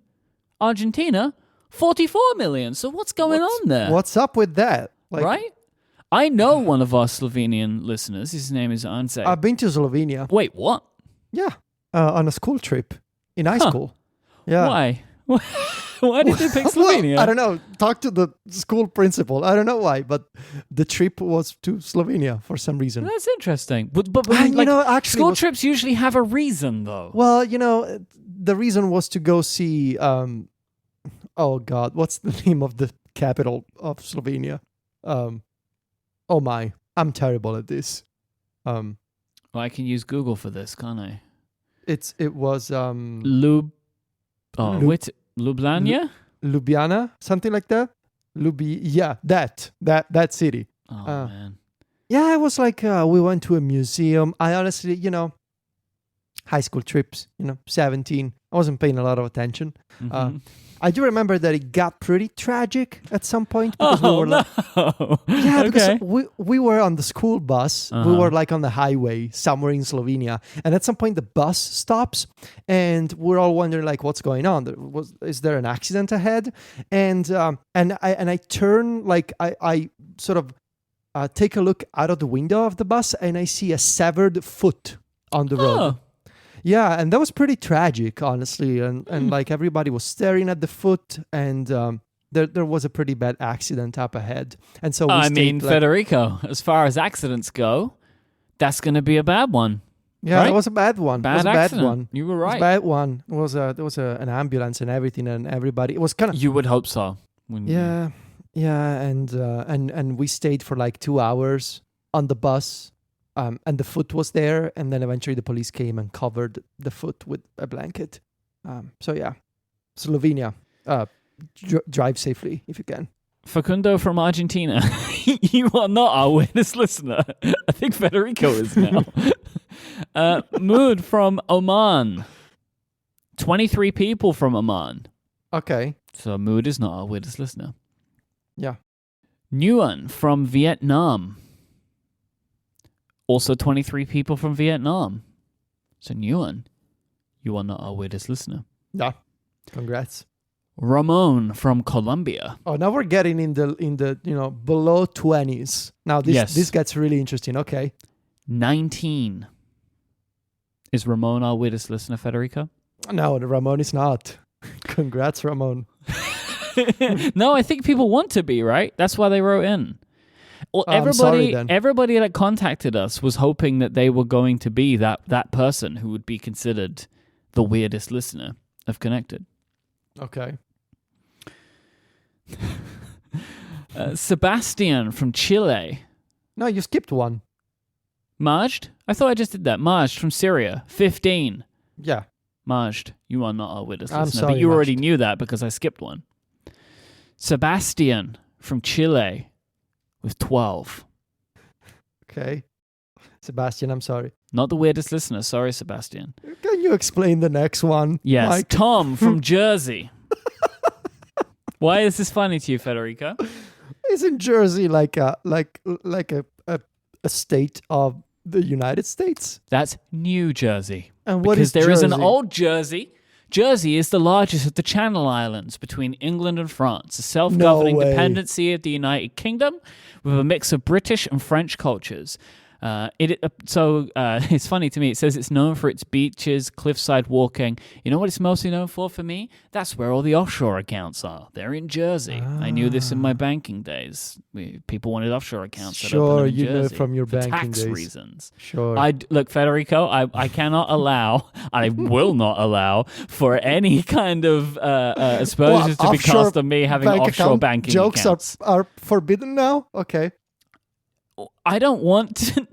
Argentina, 44 million. So what's going on there? What's up with that? Right? I know one of our Slovenian listeners. His name is Ance. I've been to Slovenia. Wait, what? Yeah, on a school trip in high school. Yeah. Why? Why did they pick Slovenia? Well, I don't know. Talk to the school principal. I don't know why, but the trip was to Slovenia for some reason. That's interesting. But actually, school trips usually have a reason, though. Well, the reason was to go see. Oh God, what's the name of the capital of Slovenia? Oh my, I'm terrible at this. Well, I can use Google for this, can't I? It was Ljubljana? Ljubljana, something like that. That city. Oh man. Yeah, it was like we went to a museum. I honestly, high school trips, 17. I wasn't paying a lot of attention. Mm-hmm. I do remember that it got pretty tragic at some point because we were because we were on the school bus. We were like on the highway somewhere in Slovenia, and at some point the bus stops, and we're all wondering like what's going on. Is there an accident ahead? And I turn like I sort of take a look out of the window of the bus, and I see a severed foot on the road. Yeah, and that was pretty tragic, honestly. And like everybody was staring at the foot, and there was a pretty bad accident up ahead. And so Federico, as far as accidents go, that's going to be a bad one. Yeah, right? It was a bad one. Bad accident. You were right. It was a bad one. There was an ambulance and everything, and everybody. It was kind of. You would hope so. Yeah, and we stayed for like 2 hours on the bus. And the foot was there, and then eventually the police came and covered the foot with a blanket. So yeah, Slovenia. drive safely if you can. Facundo from Argentina. You are not our weirdest listener. I think Federico is now. Mood from Oman. 23 people from Oman. Okay. So Mood is not our weirdest listener. Yeah. Nguyen from Vietnam. Also 23 people from Vietnam. So Nguyen, you are not our weirdest listener. Yeah. Congrats. Ramon from Colombia. Oh, now we're getting in the below 20s. Now this gets really interesting. Okay. 19. Is Ramon our weirdest listener, Federico? No, Ramon is not. Congrats, Ramon. No, I think people want to be, right? That's why they wrote in. Well, everybody that contacted us was hoping that they were going to be that person who would be considered the weirdest listener of Connected. Okay. Sebastian from Chile. No, you skipped one. Majd? I thought I just did that. Majd from Syria. 15. Yeah. Majd, you are not our weirdest I'm listener. sorry, But you already Majd. knew that because I skipped one. Sebastian from Chile with 12. Okay. Sebastian, I'm sorry. Not the weirdest listener. Sorry, Sebastian. Can you explain the next one? Yes. Myke? Tom from Jersey. Why is this funny to you, Federico? Isn't Jersey like a state of the United States? That's New Jersey. And what because is there is an Jersey? old Jersey. Jersey is the largest of the Channel Islands between England and France, a self-governing No way. dependency of the United Kingdom with a mix of British and French cultures. It's funny to me. It says it's known for its beaches, cliffside walking. You know what it's mostly known for me? That's where all the offshore accounts are. They're in Jersey. I knew this in my banking days. People wanted offshore accounts. Sure, in you know Jersey from your for banking tax days. reasons. Sure. Look, Federico, I cannot allow, I will not allow for any kind of aspersions to be offshore cast on me having bank offshore account banking jokes accounts. are forbidden now? Okay. I don't want to.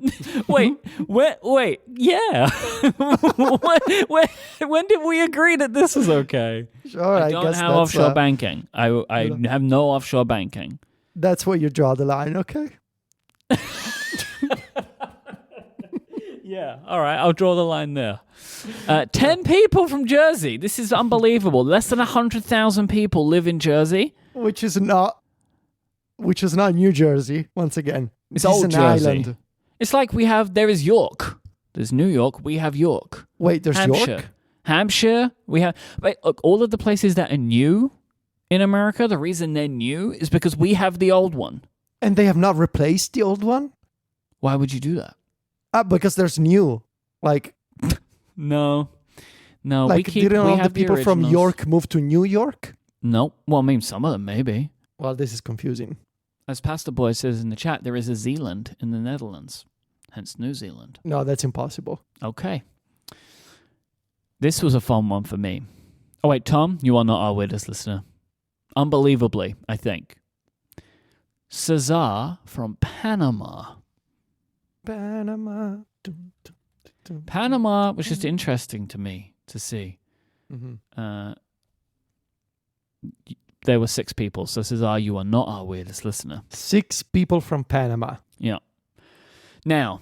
Wait, yeah. when did we agree that this was okay? Sure, I don't guess have that's, offshore banking. I have no offshore banking. That's where you draw the line, okay? Yeah, all right, I'll draw the line there. 10 people from Jersey. This is unbelievable. Less than 100,000 people live in Jersey. Which is not New Jersey, once again. It's This is old an Jersey. island. It's like there is York. There's New York. We have York. Wait, there's York? Hampshire. We have. Wait, look, all of the places that are new in America, the reason they're new is because we have the old one. And they have not replaced the old one? Why would you do that? Because there's new. Like No. didn't all the people from York move to New York? No. Well, I mean, some of them maybe. Well, this is confusing. As Pastor Boy says in the chat, there is a Zealand in the Netherlands, hence New Zealand. No, that's impossible. Okay. This was a fun one for me. Oh, wait, Tom, you are not our weirdest listener. Unbelievably, I think. Cesar from Panama. Panama. Panama was just interesting to me to see. Mm-hmm. There were 6 people, so Cesar, you are not our weirdest listener. 6 people from Panama. Yeah. Now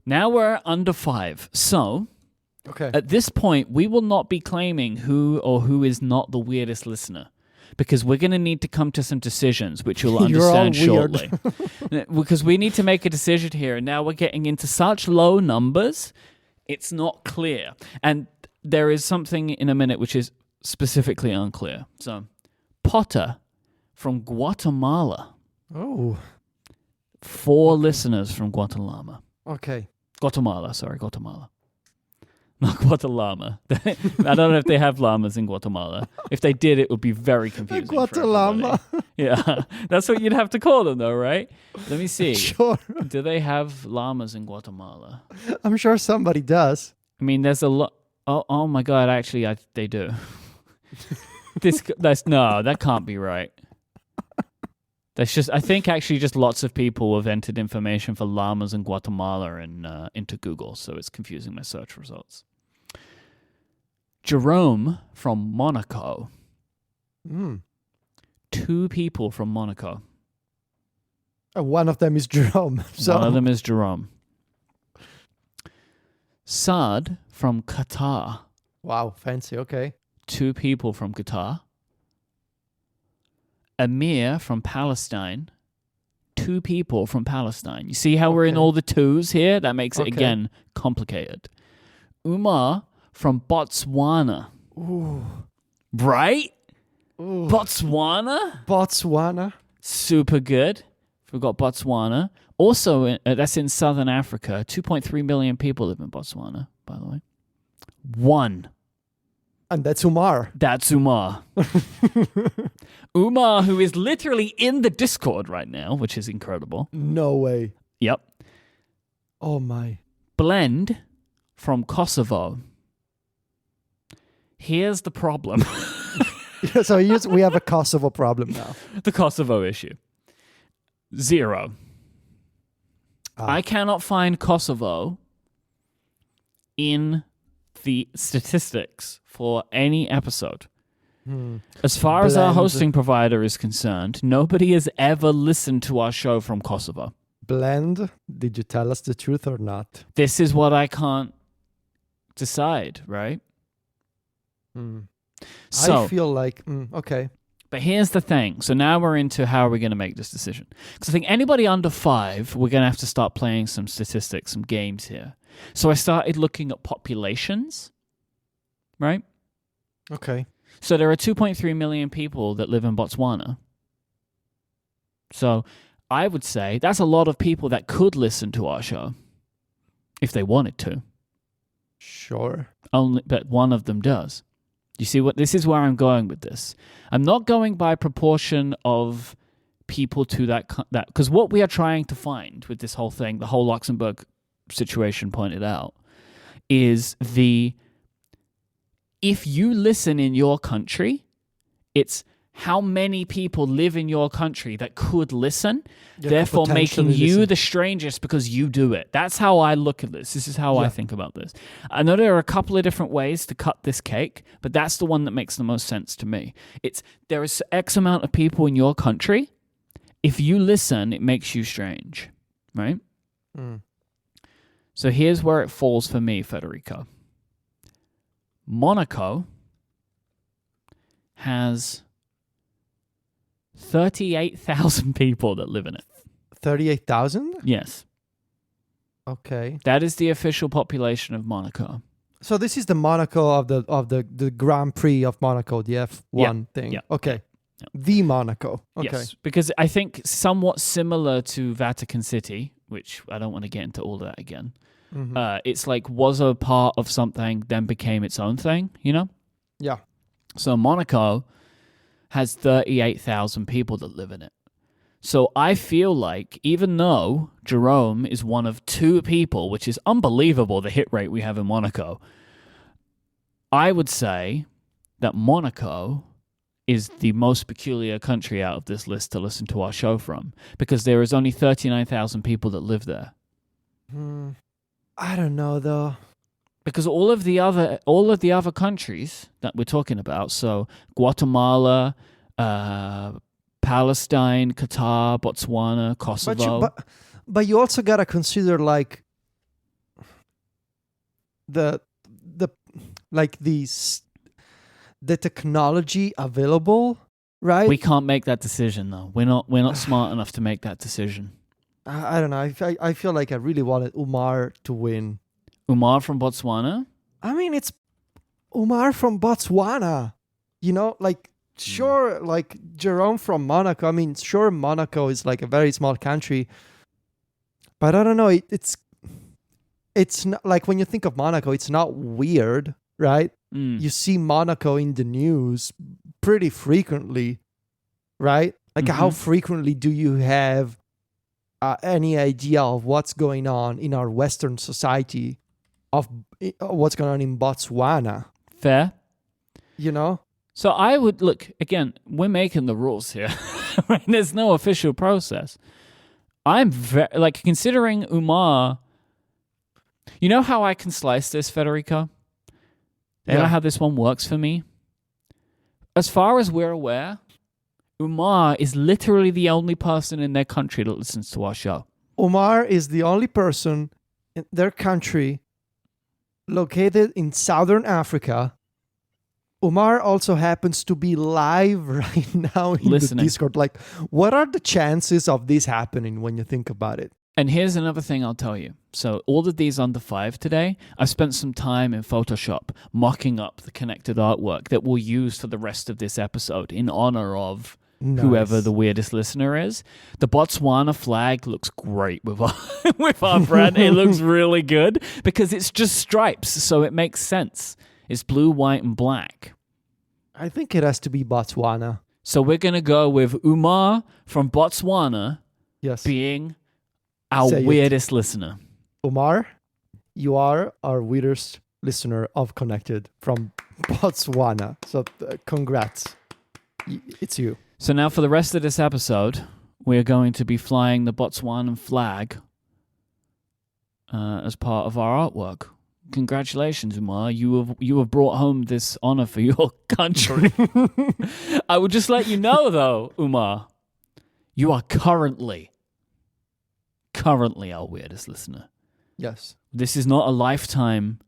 we're under 5. So, Okay. at this point, we will not be claiming who is not the weirdest listener, because we're going to need to come to some decisions, which you'll understand shortly. Because we need to make a decision here, and now we're getting into such low numbers, it's not clear. And there is something in a minute which is specifically unclear. So, Potter from Guatemala. Oh. 4 listeners from Guatemala. Okay. Guatemala. Not Guatemala. I don't know if they have llamas in Guatemala. If they did, it would be very confusing. Guatemala. Yeah, that's what you'd have to call them, though, right? Let me see. Sure. Do they have llamas in Guatemala? I'm sure somebody does. I mean, there's a lot. Oh my God! Actually, they do. That can't be right. I think actually just lots of people have entered information for llamas in Guatemala into Google, so it's confusing my search results. Jerome from Monaco. Mm. 2 people from Monaco. One of them is Jerome. So. One of them is Jerome. Saad from Qatar. Wow, fancy. Okay. 2 people from Qatar. Amir from Palestine. 2 people from Palestine. You see how we're in all the 2s here? That makes it, again, complicated. Umar from Botswana. Ooh. Right? Ooh. Botswana? Super good. We've got Botswana. Also, that's in southern Africa. 2.3 million people live in Botswana, by the way. 1. And that's Umar. That's Umar. Umar, who is literally in the Discord right now, which is incredible. No way. Yep. Oh, my. Blend from Kosovo. Here's the problem. So we have a Kosovo problem now. The Kosovo issue. 0. I cannot find Kosovo in the statistics for any episode. As far as our hosting provider is concerned, nobody has ever listened to our show from Kosovo. Blend, did you tell us the truth or not? This is what I can't decide, right? So, I feel like, okay. But here's the thing. So now we're into how are we going to make this decision. Because I think anybody under 5, we're going to have to start playing some statistics, some games here. So I started looking at populations, right? Okay. So there are 2.3 million people that live in Botswana. So I would say that's a lot of people that could listen to our show if they wanted to. Sure. But one of them does. You see what? This is where I'm going with this. I'm not going by proportion of people to that, because what we are trying to find with this whole thing, the whole Luxembourg situation pointed out, is if you listen in your country, it's how many people live in your country that could listen, therefore making you the strangest because you do it. That's how I look at this. This is how I think about this. I know there are a couple of different ways to cut this cake, but that's the one that makes the most sense to me. There is X amount of people in your country. If you listen, it makes you strange, right? So here's where it falls for me, Federico. Monaco has 38,000 people that live in it. 38,000? Yes. Okay. That is the official population of Monaco. So this is the Monaco of the Grand Prix of Monaco, the F1 thing. Yeah. Okay. Yeah. The Monaco. Okay. Yes, because I think somewhat similar to Vatican City, which I don't want to get into all of that again. It's like was a part of something, then became its own thing, you know? Yeah. So Monaco has 38,000 people that live in it. So I feel like even though Jerome is one of 2 people, which is unbelievable, the hit rate we have in Monaco, I would say that Monaco is the most peculiar country out of this list to listen to our show from, because there is only 39,000 people that live there. I don't know though. Because all of the other countries that we're talking about, so Guatemala, Palestine, Qatar, Botswana, Kosovo. But you also gotta consider like the technology available, right? We can't make that decision though. We're not smart enough to make that decision. I don't know. I feel like I really wanted Umar to win. Umar from Botswana? I mean, it's Umar from Botswana. You know, like, sure, like Jerome from Monaco. I mean, sure, Monaco is like a very small country. But I don't know. It's not like when you think of Monaco, it's not weird, right? You see Monaco in the news pretty frequently, right? Like, how frequently do you have any idea of what's going on in our Western society, of what's going on in Botswana? Fair. You know? So I would look, again, we're making the rules here. Right? There's no official process. I'm considering Umar. You know how I can slice this, Federico? You know how this one works for me? As far as we're aware, Umar is literally the only person in their country that listens to our show. Omar is the only person in their country located in Southern Africa. Omar also happens to be live right now in the Discord. Like, what are the chances of this happening when you think about it? And here's another thing I'll tell you. So all of these under 5 today, I've spent some time in Photoshop mocking up the connected artwork that we'll use for the rest of this episode in honor of whoever the weirdest listener is. The Botswana flag looks great with our brand. It looks really good because it's just stripes, so it makes sense. It's blue, white, and black. I think it has to be Botswana. So we're going to go with Umar from Botswana being our weirdest listener. Umar, you are our weirdest listener of Connected from Botswana. So congrats. It's you. So now for the rest of this episode, we're going to be flying the Botswanan flag as part of our artwork. Congratulations, Umar. You have brought home this honor for your country. I would just let you know, though, Umar, you are currently our weirdest listener. Yes. This is not a lifetime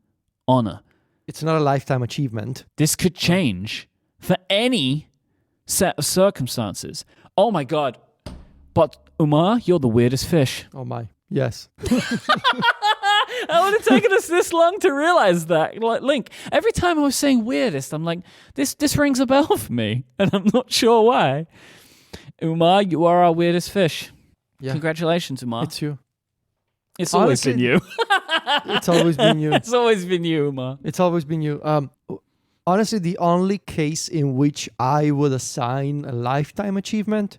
honor. It's not a lifetime achievement. This could change for any set of circumstances. Oh my God. But Umar, you're the weirdest fish. Oh my. Yes. I would have taken us this long to realize that. Like, Link, every time I was saying weirdest, I'm like, this rings a bell for me, and I'm not sure why. Umar, you are our weirdest fish. Yeah. Congratulations, Umar. It's you. It's always been you. It's always been you. It's always been you, Umar. It's always been you. Honestly, the only case in which I would assign a lifetime achievement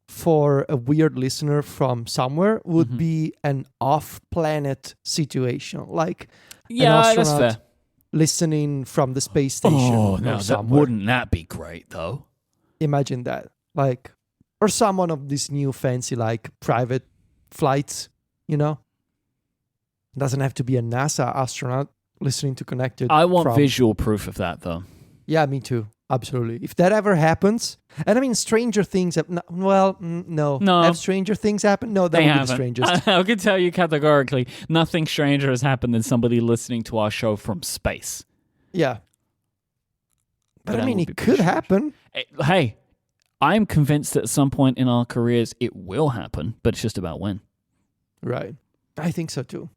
for a weird listener from somewhere would be an off-planet situation, like an astronaut that's fair. Listening from the space station. Oh, no, wouldn't that be great, though? Imagine that. Like, or someone of these new fancy, like, private flights, you know? It doesn't have to be a NASA astronaut listening to Connected. I want visual proof of that, though. Yeah, me too. Absolutely. If that ever happens, and I mean, Stranger Things have, no. Have Stranger Things happened? No, that would be the strangest. I can tell you categorically, nothing stranger has happened than somebody listening to our show from space. Yeah. But I mean, it could happen. Hey, I'm convinced that at some point in our careers, it will happen, but it's just about when. Right. I think so too.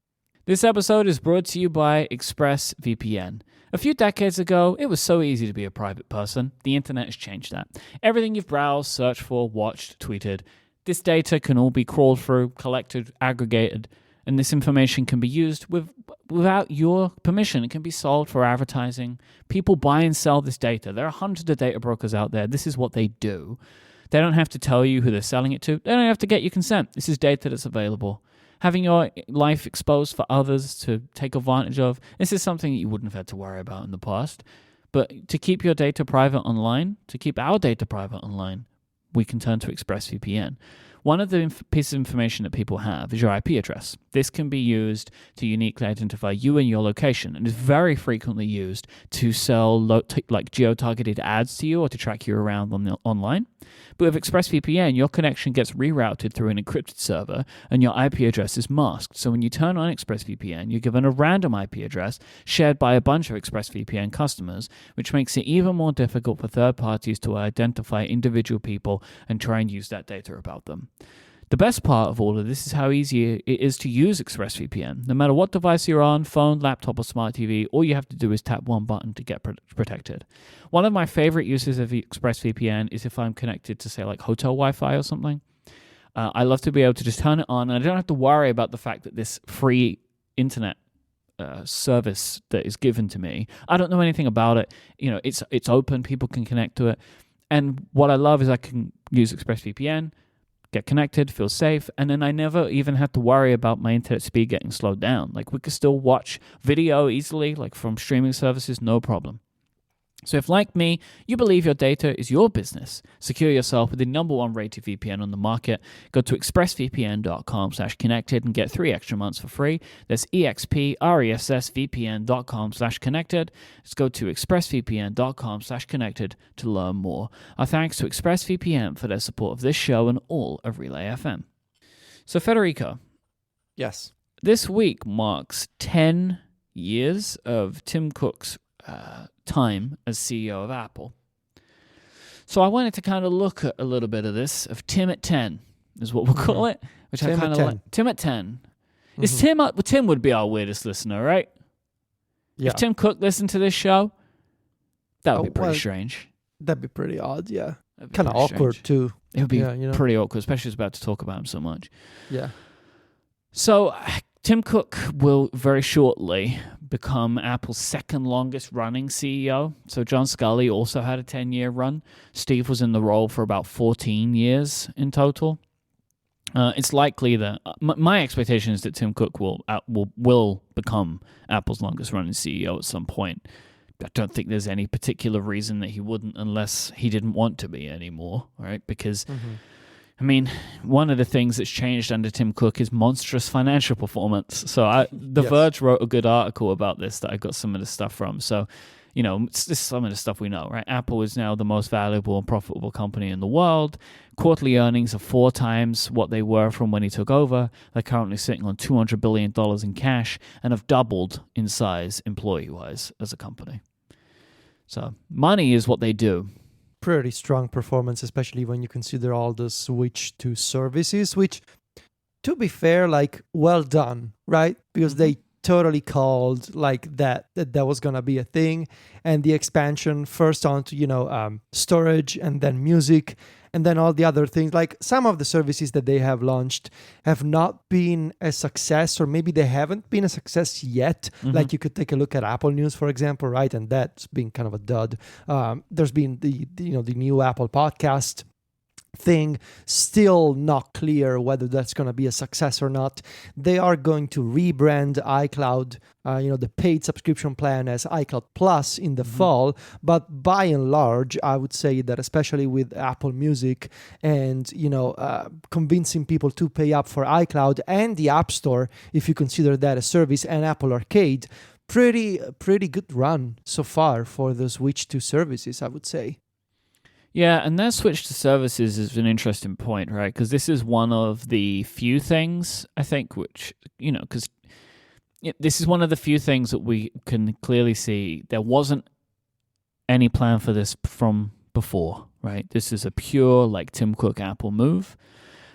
This episode is brought to you by ExpressVPN. A few decades ago, it was so easy to be a private person. The internet has changed that. Everything you've browsed, searched for, watched, tweeted, this data can all be crawled through, collected, aggregated, and this information can be used without your permission. It can be sold for advertising. People buy and sell this data. There are hundreds of data brokers out there. This is what they do. They don't have to tell you who they're selling it to. They don't have to get your consent. This is data that's available. Having your life exposed for others to take advantage of, this is something that you wouldn't have had to worry about in the past. But to keep your data private online, to keep our data private online, we can turn to ExpressVPN. One of the pieces of information that people have is your IP address. This can be used to uniquely identify you and your location, and is very frequently used to sell geo-targeted ads to you or to track you around online. But with ExpressVPN, your connection gets rerouted through an encrypted server, and your IP address is masked. So when you turn on ExpressVPN, you're given a random IP address shared by a bunch of ExpressVPN customers, which makes it even more difficult for third parties to identify individual people and try and use that data about them. The best part of all of this is how easy it is to use ExpressVPN. No matter what device you're on, phone, laptop, or smart TV, all you have to do is tap one button to get protected. One of my favorite uses of ExpressVPN is if I'm connected to, say, like hotel Wi-Fi or something. I love to be able to just turn it on, and I don't have to worry about the fact that this free internet service that is given to me, I don't know anything about it. You know, it's open, people can connect to it. And what I love is I can use ExpressVPN, get connected, feel safe, and then I never even have to worry about my internet speed getting slowed down. Like, we could still watch video easily, like from streaming services, no problem. So if, like me, you believe your data is your business, secure yourself with the #1 rated VPN on the market. Go to expressvpn.com/connected and get 3 extra months for free. That's expressvpn.com/connected. Let's go to expressvpn.com/connected to learn more. Our thanks to ExpressVPN for their support of this show and all of Relay FM. So Federico, Yes. this week marks 10 years of Tim Cook's time as CEO of Apple. So I wanted to kind of look at a little bit of this, of Tim at 10 is what we'll call it, which Tim I kind at of 10. like. Tim at 10. Is Tim would be our weirdest listener, right? Yeah. If Tim Cook listened to this show, that would be pretty well, strange. That'd be pretty odd, yeah. That'd be Kind of pretty awkward, strange. too. It would be Yeah, pretty awkward, especially as about to talk about him so much. Yeah. So Tim Cook will very shortly become Apple's second longest running CEO. So John Scully also had a 10-year run. Steve was in the role for about 14 years in total. It's likely that my expectation is that Tim Cook will become Apple's longest running CEO at some point. I don't think there's any particular reason that he wouldn't, unless he didn't want to be anymore, right? Because I mean, one of the things that's changed under Tim Cook is monstrous financial performance. So The Verge wrote a good article about this that I got some of the stuff from. So, this is some of the stuff we know, right? Apple is now the most valuable and profitable company in the world. Quarterly earnings are 4 times what they were from when he took over. They're currently sitting on $200 billion in cash and have doubled in size employee-wise as a company. So money is what they do. Pretty strong performance, especially when you consider all the switch to services, which, to be fair, like, well done, right? Because they totally called like that was gonna be a thing, and the expansion first onto storage and then music and then all the other things. Like, some of the services that they have launched have not been a success, or maybe they haven't been a success yet. Like, you could take a look at Apple News, for example, right? And that's been kind of a dud. There's been the new Apple podcast thing, still not clear whether that's going to be a success or not. They are going to rebrand iCloud, the paid subscription plan, as iCloud Plus in the fall. But by and large, I would say that, especially with Apple Music and convincing people to pay up for iCloud and the App Store, if you consider that a service, and Apple Arcade, pretty good run so far for the switch to services, I would say. Yeah, and that switch to services is an interesting point, right? Because this is one of the few things, I think, which, because this is one of the few things that we can clearly see there wasn't any plan for this from before, right? This is a pure, like, Tim Cook Apple move.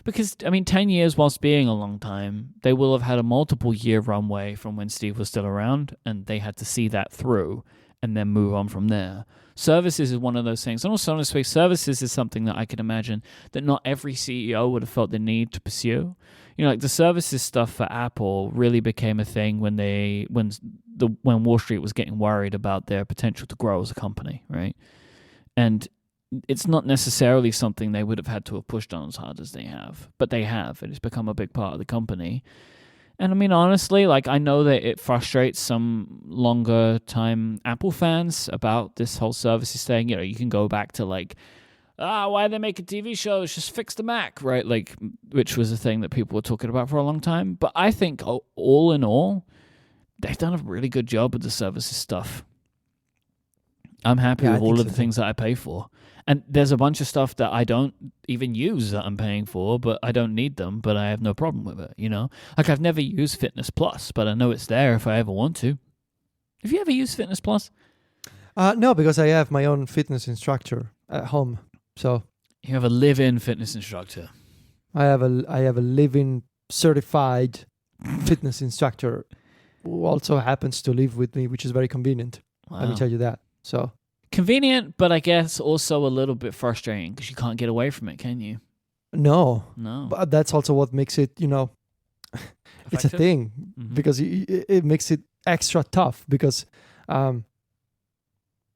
Because, 10 years, whilst being a long time, they will have had a multiple-year runway from when Steve was still around, and they had to see that through and then move on from there. Services is one of those things. And also, honestly, services is something that I can imagine that not every CEO would have felt the need to pursue. Like, the services stuff for Apple really became a thing when Wall Street was getting worried about their potential to grow as a company, right? And it's not necessarily something they would have had to have pushed on as hard as they have, but they have. It has become a big part of the company. And honestly, like, I know that it frustrates some longer time Apple fans about this whole services thing. You can go back to like, why are they making TV shows? Just fix the Mac, right? Like, which was a thing that people were talking about for a long time. But I think all in all, they've done a really good job with the services stuff. I'm happy with all of the things that I pay for. And there's a bunch of stuff that I don't even use that I'm paying for, but I don't need them, but I have no problem with it, Like, I've never used Fitness Plus, but I know it's there if I ever want to. Have you ever used Fitness Plus? No, because I have my own fitness instructor at home. So you have a live-in fitness instructor. I have a live-in certified fitness instructor who also happens to live with me, which is very convenient. Wow. Let me tell you that. So convenient, but I guess also a little bit frustrating because you can't get away from it, can you? No. But that's also what makes it, it's a thing, because it makes it extra tough, because I'm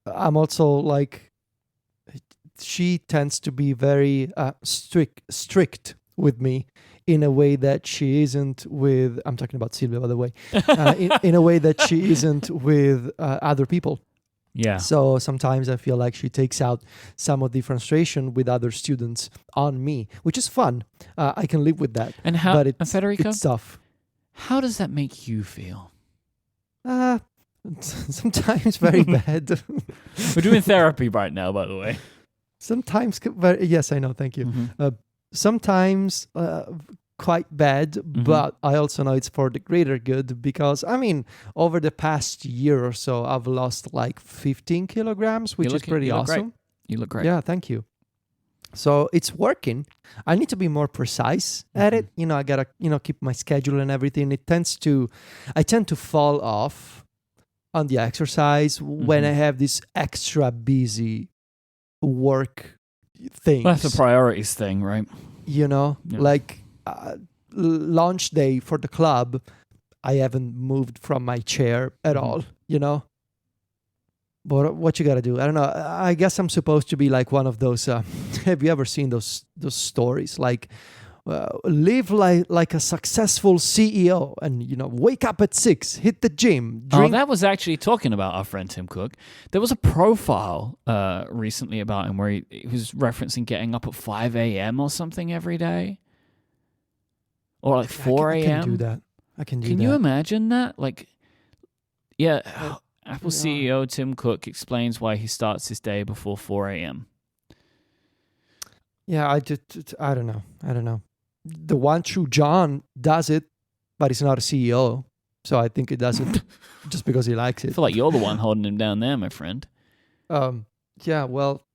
also like, she tends to be very strict with me in a way that she isn't with, I'm talking about Silvia, by the way, in a way that she isn't with other people. Yeah. So sometimes I feel like she takes out some of the frustration with other students on me, which is fun. I can live with that. And how, But and Federico, it's tough. how does that make you feel? Uh, sometimes very bad. We're doing therapy right now, by the way. Sometimes, yes, I know. Thank you. Mhm. Sometimes quite bad, but I also know it's for the greater good because, I mean, over the past year or so, I've lost like 15 kilograms, which is pretty awesome. You look great. Yeah, thank you. So it's working. I need to be more precise at it. You know, I gotta, keep my schedule and everything. I tend to fall off on the exercise when I have this extra busy work things. Well, that's a priorities thing, right? Like launch day for the club, I haven't moved from my chair at all, But what you gotta do? I don't know. I guess I'm supposed to be like one of those. Have you ever seen those stories? Like, live like a successful CEO, and wake up at 6, hit the gym. Drink. Oh, that was actually talking about our friend Tim Cook. There was a profile recently about him where he was referencing getting up at 5 a.m. or something every day, or like 4 a.m. I can do that. Can you imagine that? Like, yeah. Apple CEO Tim Cook explains why he starts his day before 4 a.m. Yeah, I don't know. The one true John does it, but he's not a CEO. So I think he does it just because he likes it. I feel like you're the one holding him down there, my friend. Yeah, well,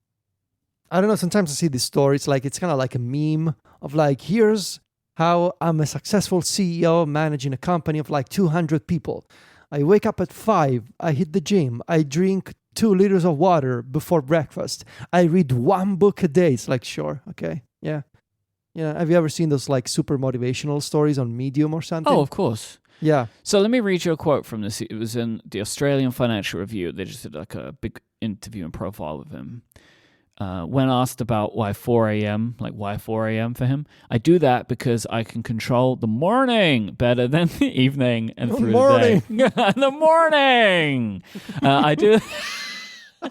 I don't know. Sometimes I see these stories, like it's kind of like a meme of like, here's how I'm a successful CEO managing a company of like 200 people. I wake up at 5, I hit the gym, I drink 2 liters of water before breakfast, I read 1 book a day. It's like, sure, okay, yeah. Have you ever seen those like super motivational stories on Medium or something? Oh, of course. Yeah. So let me read you a quote from this. It was in the Australian Financial Review. They just did like a big interview and profile with him. When asked about why 4 a.m., like why 4 a.m. for him, I do that because I can control the morning better than the evening and through the day. The morning! I do...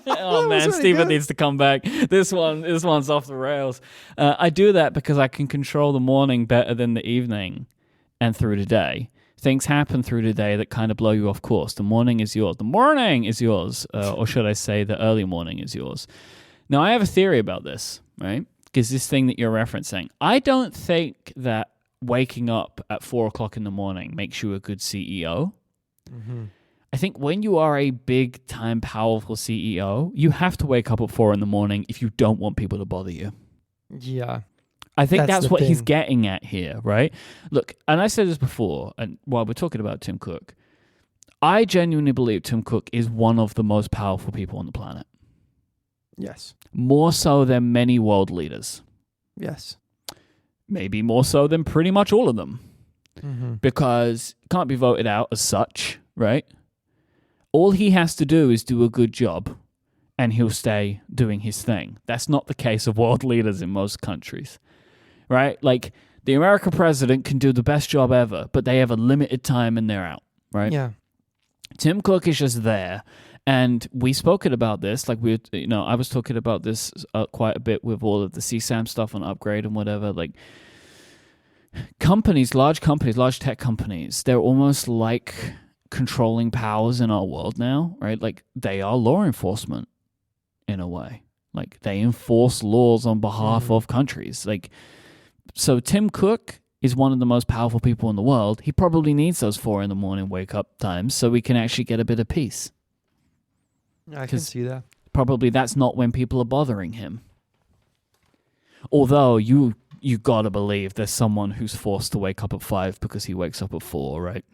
Oh man, Steven needs to come back. This one's off the rails. I do that because I can control the morning better than the evening and through the day. Things happen through the day that kind of blow you off course. The morning is yours. The morning is yours. Or should I say the early morning is yours. Now, I have a theory about this, right? Because this thing that you're referencing, I don't think that waking up at 4 o'clock in the morning makes you a good CEO. Mm-hmm. I think when you are a big-time, powerful CEO, you have to wake up at 4 in the morning if you don't want people to bother you. Yeah. I think that's what he's getting at here, right? Look, and I said this before, and while we're talking about Tim Cook, I genuinely believe Tim Cook is one of the most powerful people on the planet. Yes. More so than many world leaders. Yes. Maybe more so than pretty much all of them. Mm-hmm. Because can't be voted out as such, right? All he has to do is do a good job and he'll stay doing his thing. That's not the case of world leaders in most countries, right? Like the American president can do the best job ever, but they have a limited time and they're out, right? Yeah. Tim Cook is just there. And we spoken about this, like I was talking about this quite a bit with all of the CSAM stuff on Upgrade and whatever. Like large tech companies, they're almost like controlling powers in our world now, right? Like they are law enforcement in a way. Like they enforce laws on behalf of countries. Like, so Tim Cook is one of the most powerful people in the world. He probably needs those 4 in the morning wake up times so we can actually get a bit of peace. I can see that. Probably that's not when people are bothering him. Although you gotta believe there's someone who's forced to wake up at 5 because he wakes up at 4, right?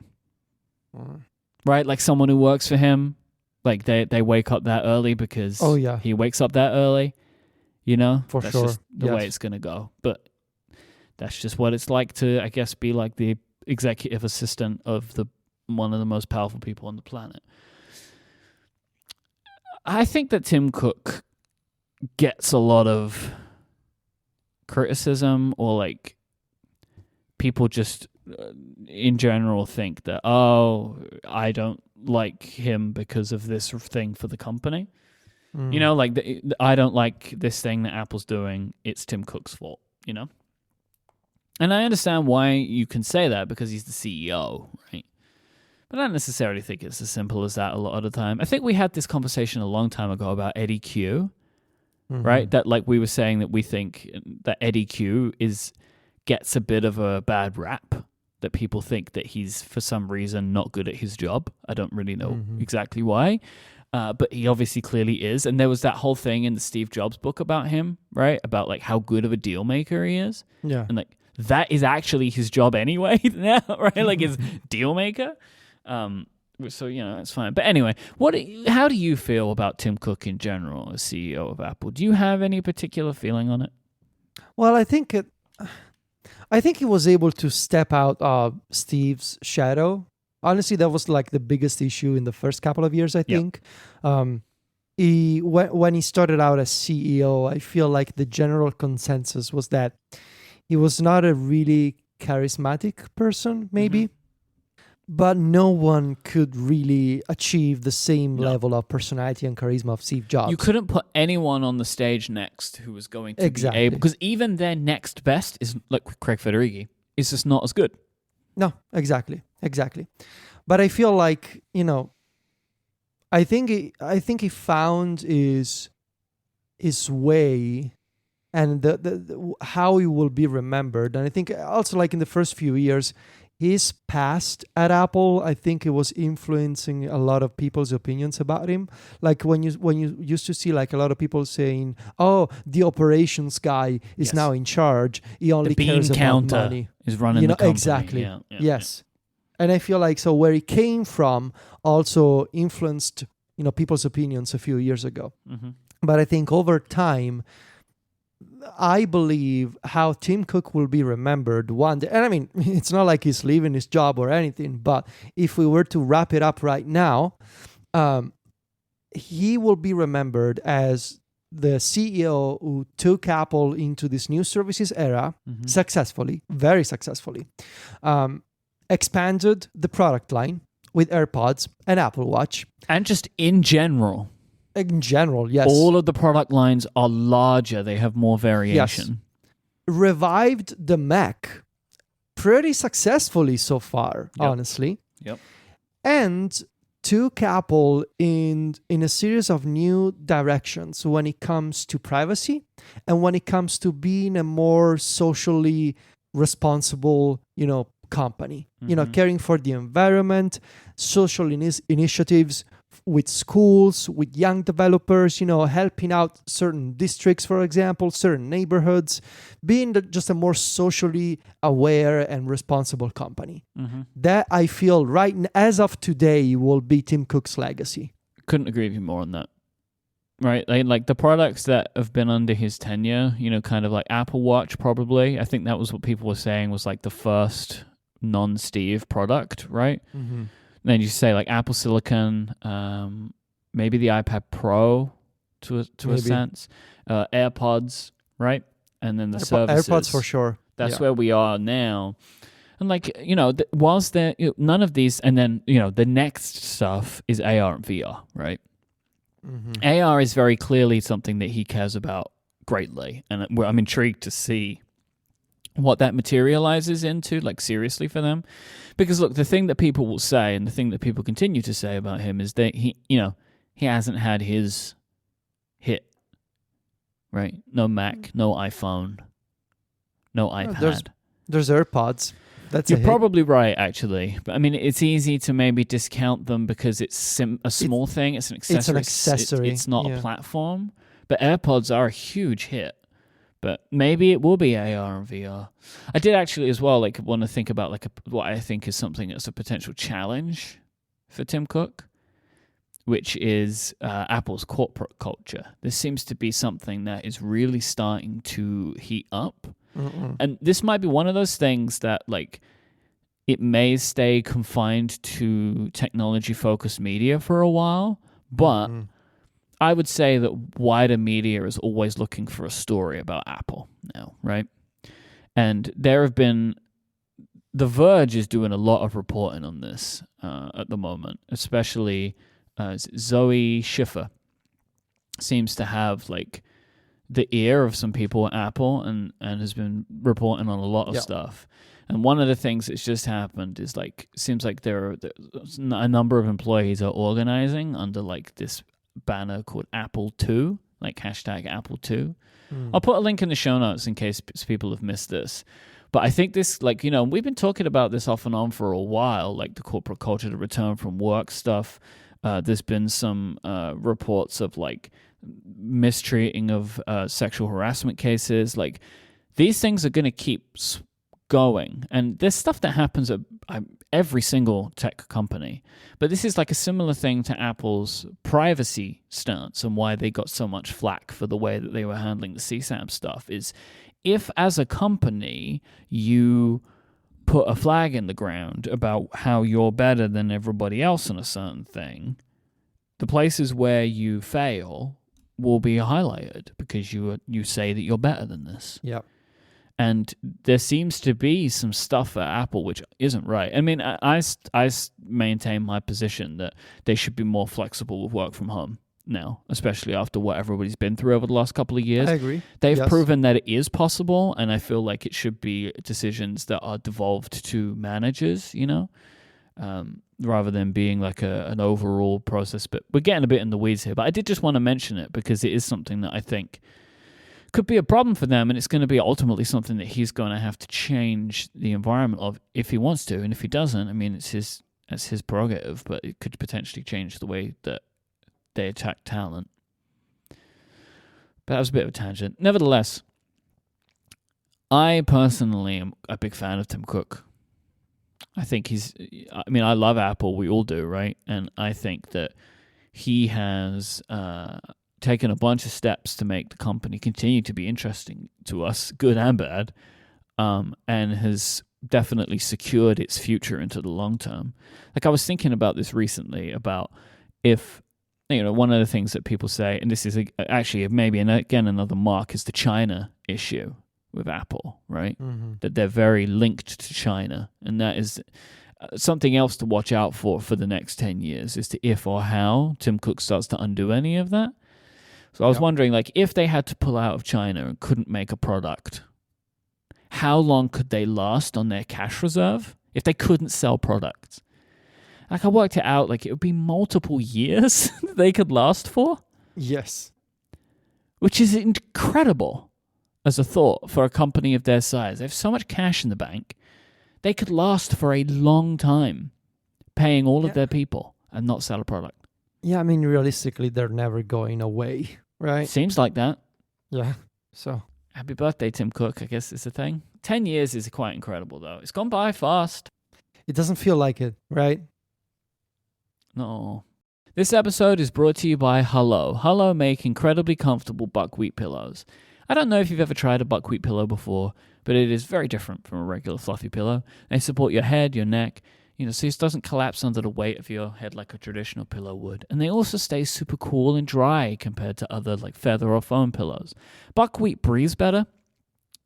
Right, like someone who works for him, like they wake up that early because he wakes up that early. For that's sure. just the way it's gonna go. But that's just what it's like to, I guess, be like the executive assistant of one of the most powerful people on the planet. I think that Tim Cook gets a lot of criticism, or like people just in general think that, I don't like him because of this thing for the company. You know, like I don't like this thing that Apple's doing. It's Tim Cook's fault, you know? And I understand why you can say that because he's the CEO, right? But I don't necessarily think it's as simple as that a lot of the time. I think we had this conversation a long time ago about Eddie Q, right? That like we were saying that we think that Eddie Q gets a bit of a bad rap, that people think that he's for some reason not good at his job. I don't really know exactly why. But he obviously clearly is. And there was that whole thing in the Steve Jobs book about him, right? About like how good of a deal maker he is. Yeah. And like that is actually his job anyway now, right? Like his deal maker. So, you know, that's fine. But anyway, how do you feel about Tim Cook in general as CEO of Apple? Do you have any particular feeling on it? Well, I think he was able to step out of Steve's shadow. Honestly, that was like the biggest issue in the first couple of years, I think. When he started out as CEO, I feel like the general consensus was that he was not a really charismatic person, maybe. But no one could really achieve the same level of personality and charisma of Steve Jobs. You couldn't put anyone on the stage next who was going to be able... Because even their next best is, like Craig Federighi, is just not as good. No, exactly. But I feel like, you know, I think he found his way and the how he will be remembered. And I think also like in the first few years, his past at Apple, I think it was influencing a lot of people's opinions about him. Like when you used to see like a lot of people saying, "Oh, the operations guy is now in charge. He only cares about money. Is running the company." Exactly. Yes. And I feel like so where he came from also influenced, you know, people's opinions a few years ago. But I think over time, I believe how Tim Cook will be remembered one day. And I mean, it's not like he's leaving his job or anything, but if we were to wrap it up right now, he will be remembered as the CEO who took Apple into this new services era successfully, very successfully, expanded the product line with AirPods and Apple Watch. And just in general. In general, yes. All of the product lines are larger. They have more variation. Yes. Revived the Mac pretty successfully so far, honestly. Yep. And took Apple in a series of new directions when it comes to privacy and when it comes to being a more socially responsible, you know, company. You know, caring for the environment, social initiatives with schools, with young developers, you know, helping out certain districts, for example, certain neighborhoods, being just a more socially aware and responsible company. That I feel right as of today will be Tim Cook's legacy. Couldn't agree with you more on that. Right, like the products that have been under his tenure, you know, kind of like Apple Watch probably. I think that was what people were saying was like the first non-Steve product, right? Then you say like Apple Silicon, maybe the iPad Pro to a sense, AirPods, right? And then the services. AirPods for sure. That's where we are now. And like, you know, whilst there, none of these, and then, you know, the next stuff is AR and VR, right? AR is very clearly something that he cares about greatly. And I'm intrigued to see what that materializes into, like seriously for them. Because look, the thing that people will say and the thing that people continue to say about him is that he hasn't had his hit, right? No Mac, no iPhone, no iPad. There's AirPods. You're probably right, actually. But I mean, it's easy to maybe discount them because it's a small thing. It's an accessory. It's an accessory. It's not a platform. But AirPods are a huge hit. But maybe it will be AR and VR. I did actually as well want to think about what I think is something that's a potential challenge for Tim Cook, which is Apple's corporate culture. This seems to be something that is really starting to heat up. And this might be one of those things that like it may stay confined to technology-focused media for a while, but I would say that wider media is always looking for a story about Apple now, right? And there have been The Verge is doing a lot of reporting on this at the moment, especially Zoe Schiffer seems to have like the ear of some people at Apple and has been reporting on a lot of stuff. And one of the things that's just happened is like, seems like there a number of employees are organizing under like this banner called Apple 2, like hashtag Apple 2. I'll put a link in the show notes in case people have missed this. But I think this, like, you know, we've been talking about this off and on for a while, like the corporate culture, the return from work stuff. There's been some reports of like mistreating of sexual harassment cases. Like, these things are going to keep going. And there's stuff that happens at every single tech company. But this is like a similar thing to Apple's privacy stance and why they got so much flack for the way that they were handling the CSAM stuff is, if as a company you put a flag in the ground about how you're better than everybody else on a certain thing, the places where you fail will be highlighted because you say that you're better than this. Yeah. And there seems to be some stuff at Apple which isn't right. I mean, I maintain my position that they should be more flexible with work from home now, especially after what everybody's been through over the last couple of years. I agree. They've proven that it is possible, and I feel like it should be decisions that are devolved to managers, you know, rather than being like an overall process. But we're getting a bit in the weeds here. But I did just want to mention it because it is something that I think could be a problem for them, and it's going to be ultimately something that he's going to have to change the environment of if he wants to. And if he doesn't, I mean, it's his prerogative, but it could potentially change the way that they attack talent. But that was a bit of a tangent. Nevertheless, I personally am a big fan of Tim Cook. I think I love Apple. We all do, right? And I think that he has taken a bunch of steps to make the company continue to be interesting to us, good and bad, and has definitely secured its future into the long term. Like, I was thinking about this recently, about if, you know, one of the things that people say, and this is actually maybe again another mark, is the China issue with Apple, right? Mm-hmm. That they're very linked to China, and that is something else to watch out for the next 10 years, is to if or how Tim Cook starts to undo any of that. So I was wondering, like, if they had to pull out of China and couldn't make a product, how long could they last on their cash reserve if they couldn't sell products? Like, I worked it out, like, it would be multiple years that they could last for. Yes. Which is incredible as a thought for a company of their size. They have so much cash in the bank. They could last for a long time paying all of their people and not sell a product. Yeah, I mean, realistically, they're never going away, right? Seems like that. Yeah, so. Happy birthday, Tim Cook, I guess is the thing. 10 years is quite incredible, though. It's gone by fast. It doesn't feel like it, right? No. This episode is brought to you by Hello. Hello make incredibly comfortable buckwheat pillows. I don't know if you've ever tried a buckwheat pillow before, but it is very different from a regular fluffy pillow. They support your head, your neck, you know, so it doesn't collapse under the weight of your head like a traditional pillow would. And they also stay super cool and dry compared to other like feather or foam pillows. Buckwheat breathes better.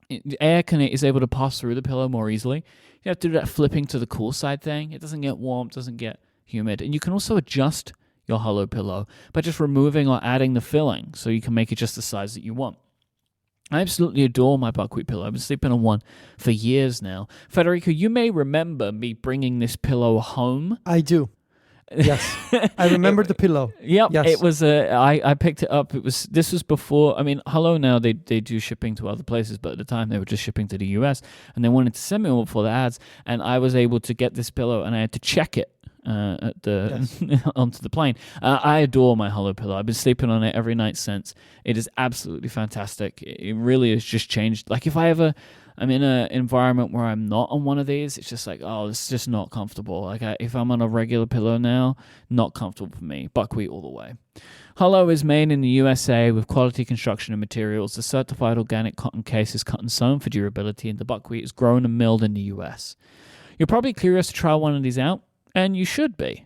The air is able to pass through the pillow more easily. You have to do that flipping to the cool side thing. It doesn't get warm, doesn't get humid. And you can also adjust your Hello pillow by just removing or adding the filling, so you can make it just the size that you want. I absolutely adore my buckwheat pillow. I've been sleeping on one for years now. Federico, you may remember me bringing this pillow home. I do. Yes. I remember the pillow. Yep. Yes. It was I picked it up. This was before, I mean, Hello now they do shipping to other places, but at the time they were just shipping to the US, and they wanted to send me one for the ads, and I was able to get this pillow and I had to check it at the onto the plane. I adore my Hello pillow. I've been sleeping on it every night since. It is absolutely fantastic. It really has just changed. Like, if I'm in an environment where I'm not on one of these, it's just like, oh, it's just not comfortable. Like, if I'm on a regular pillow now, not comfortable for me. Buckwheat all the way. Hello is made in the USA with quality construction and materials. The certified organic cotton case is cut and sewn for durability, and the buckwheat is grown and milled in the US. You're probably curious to try one of these out, and you should be.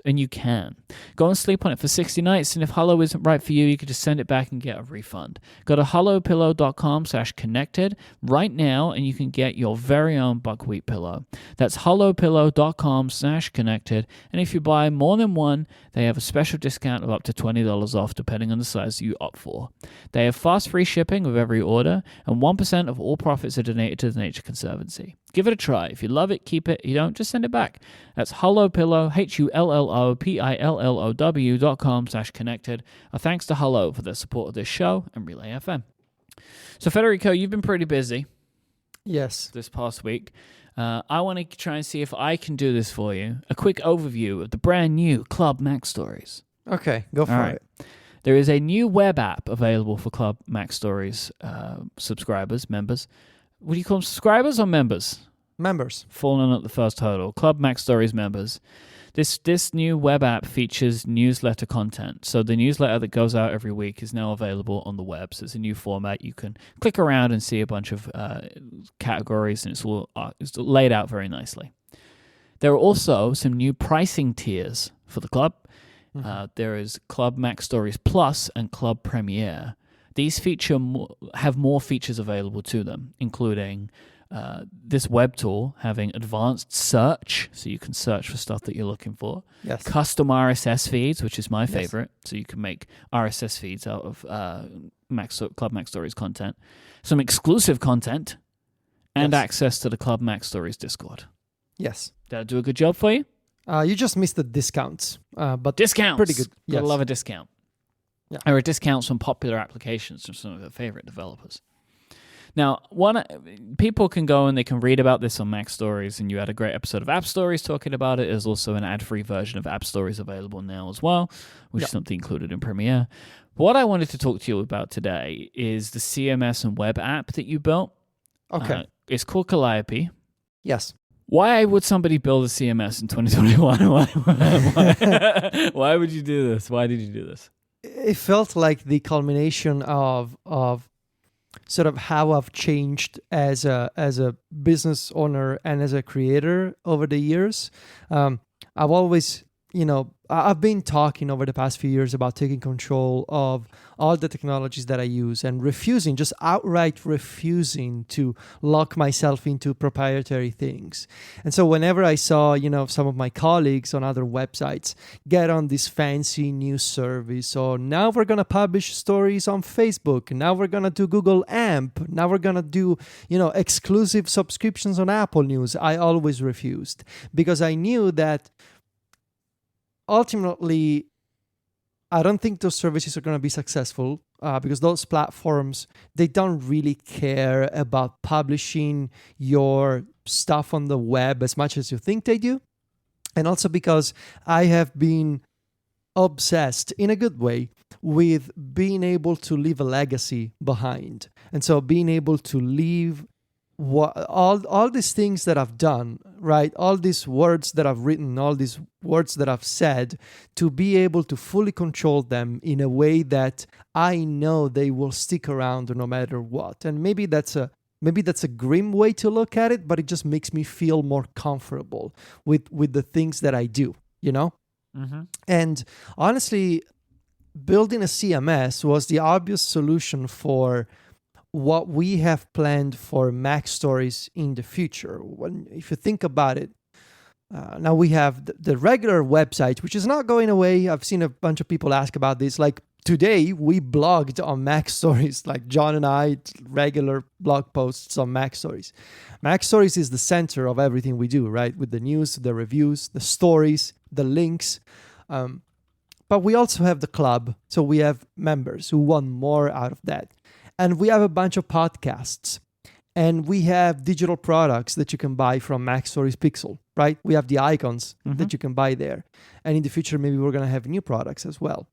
And you can. Go and sleep on it for 60 nights, and if Hollow isn't right for you, you can just send it back and get a refund. Go to hollowpillow.com/connected right now, and you can get your very own buckwheat pillow. That's hollowpillow.com/connected, and if you buy more than one, they have a special discount of up to $20 off, depending on the size you opt for. They have fast free shipping with every order, and 1% of all profits are donated to the Nature Conservancy. Give it a try. If you love it, keep it. If you don't, just send it back. That's hollowpillow, HULLOPILLOW.com/connected. Thanks to Hollow for their support of this show and Relay FM. So, Federico, you've been pretty busy. Yes. This past week. I want to try and see if I can do this for you. A quick overview of the brand new Club Mac Stories. Okay, go for it. There is a new web app available for Club Mac Stories subscribers, members. What do you call them, subscribers or members? Members. Falling at the first hurdle. Club Mac Stories members. This new web app features newsletter content. So the newsletter that goes out every week is now available on the web. So it's a new format. You can click around and see a bunch of categories, and it's laid out very nicely. There are also some new pricing tiers for the club. There is Club Mac Stories Plus and Club Premiere. These have more features available to them, including this web tool having advanced search, so you can search for stuff that you're looking for. Yes. Custom RSS feeds, which is my favorite, so you can make RSS feeds out of Club Mac Stories content. Some exclusive content, and access to the Club Mac Stories Discord. Yes. Did I do a good job for you? You just missed the discounts, but discounts. Pretty good. Yes. Gotta love a discount. Yeah. There are discounts on popular applications from some of our favorite developers. Now, people can go and they can read about this on Mac Stories, and you had a great episode of App Stories talking about it. There's also an ad-free version of App Stories available now as well, which is something included in Premiere. What I wanted to talk to you about today is the CMS and web app that you built. Okay. It's called Calliope. Yes. Why would somebody build a CMS in 2021? Why would you do this? Why did you do this? It felt like the culmination of sort of how I've changed as a business owner and as a creator over the years. I've always, I've been talking over the past few years about taking control of all the technologies that I use and just outright refusing to lock myself into proprietary things. And so whenever I saw, some of my colleagues on other websites get on this fancy new service, or now we're going to publish stories on Facebook, now we're going to do Google AMP, now we're going to do, exclusive subscriptions on Apple News, I always refused because I knew that ultimately, I don't think those services are going to be successful because those platforms, they don't really care about publishing your stuff on the web as much as you think they do. And also because I have been obsessed, in a good way, with being able to leave a legacy behind. And so being able to leave all these things that I've done, right? All these words that I've written, all these words that I've said, to be able to fully control them in a way that I know they will stick around no matter what. And maybe that's a grim way to look at it, but it just makes me feel more comfortable with the things that I do, Mm-hmm. And honestly, building a CMS was the obvious solution for what we have planned for Mac Stories in the future. If you think about it, now we have the regular website, which is not going away. I've seen a bunch of people ask about this. Like today, we blogged on Mac Stories, like John and I, regular blog posts on Mac Stories. Mac Stories is the center of everything we do, right? With the news, the reviews, the stories, the links. But we also have the club. So we have members who want more out of that. And we have a bunch of podcasts, and we have digital products that you can buy from Mac Stories Pixel, right? We have the icons that you can buy there. And in the future, maybe we're going to have new products as well.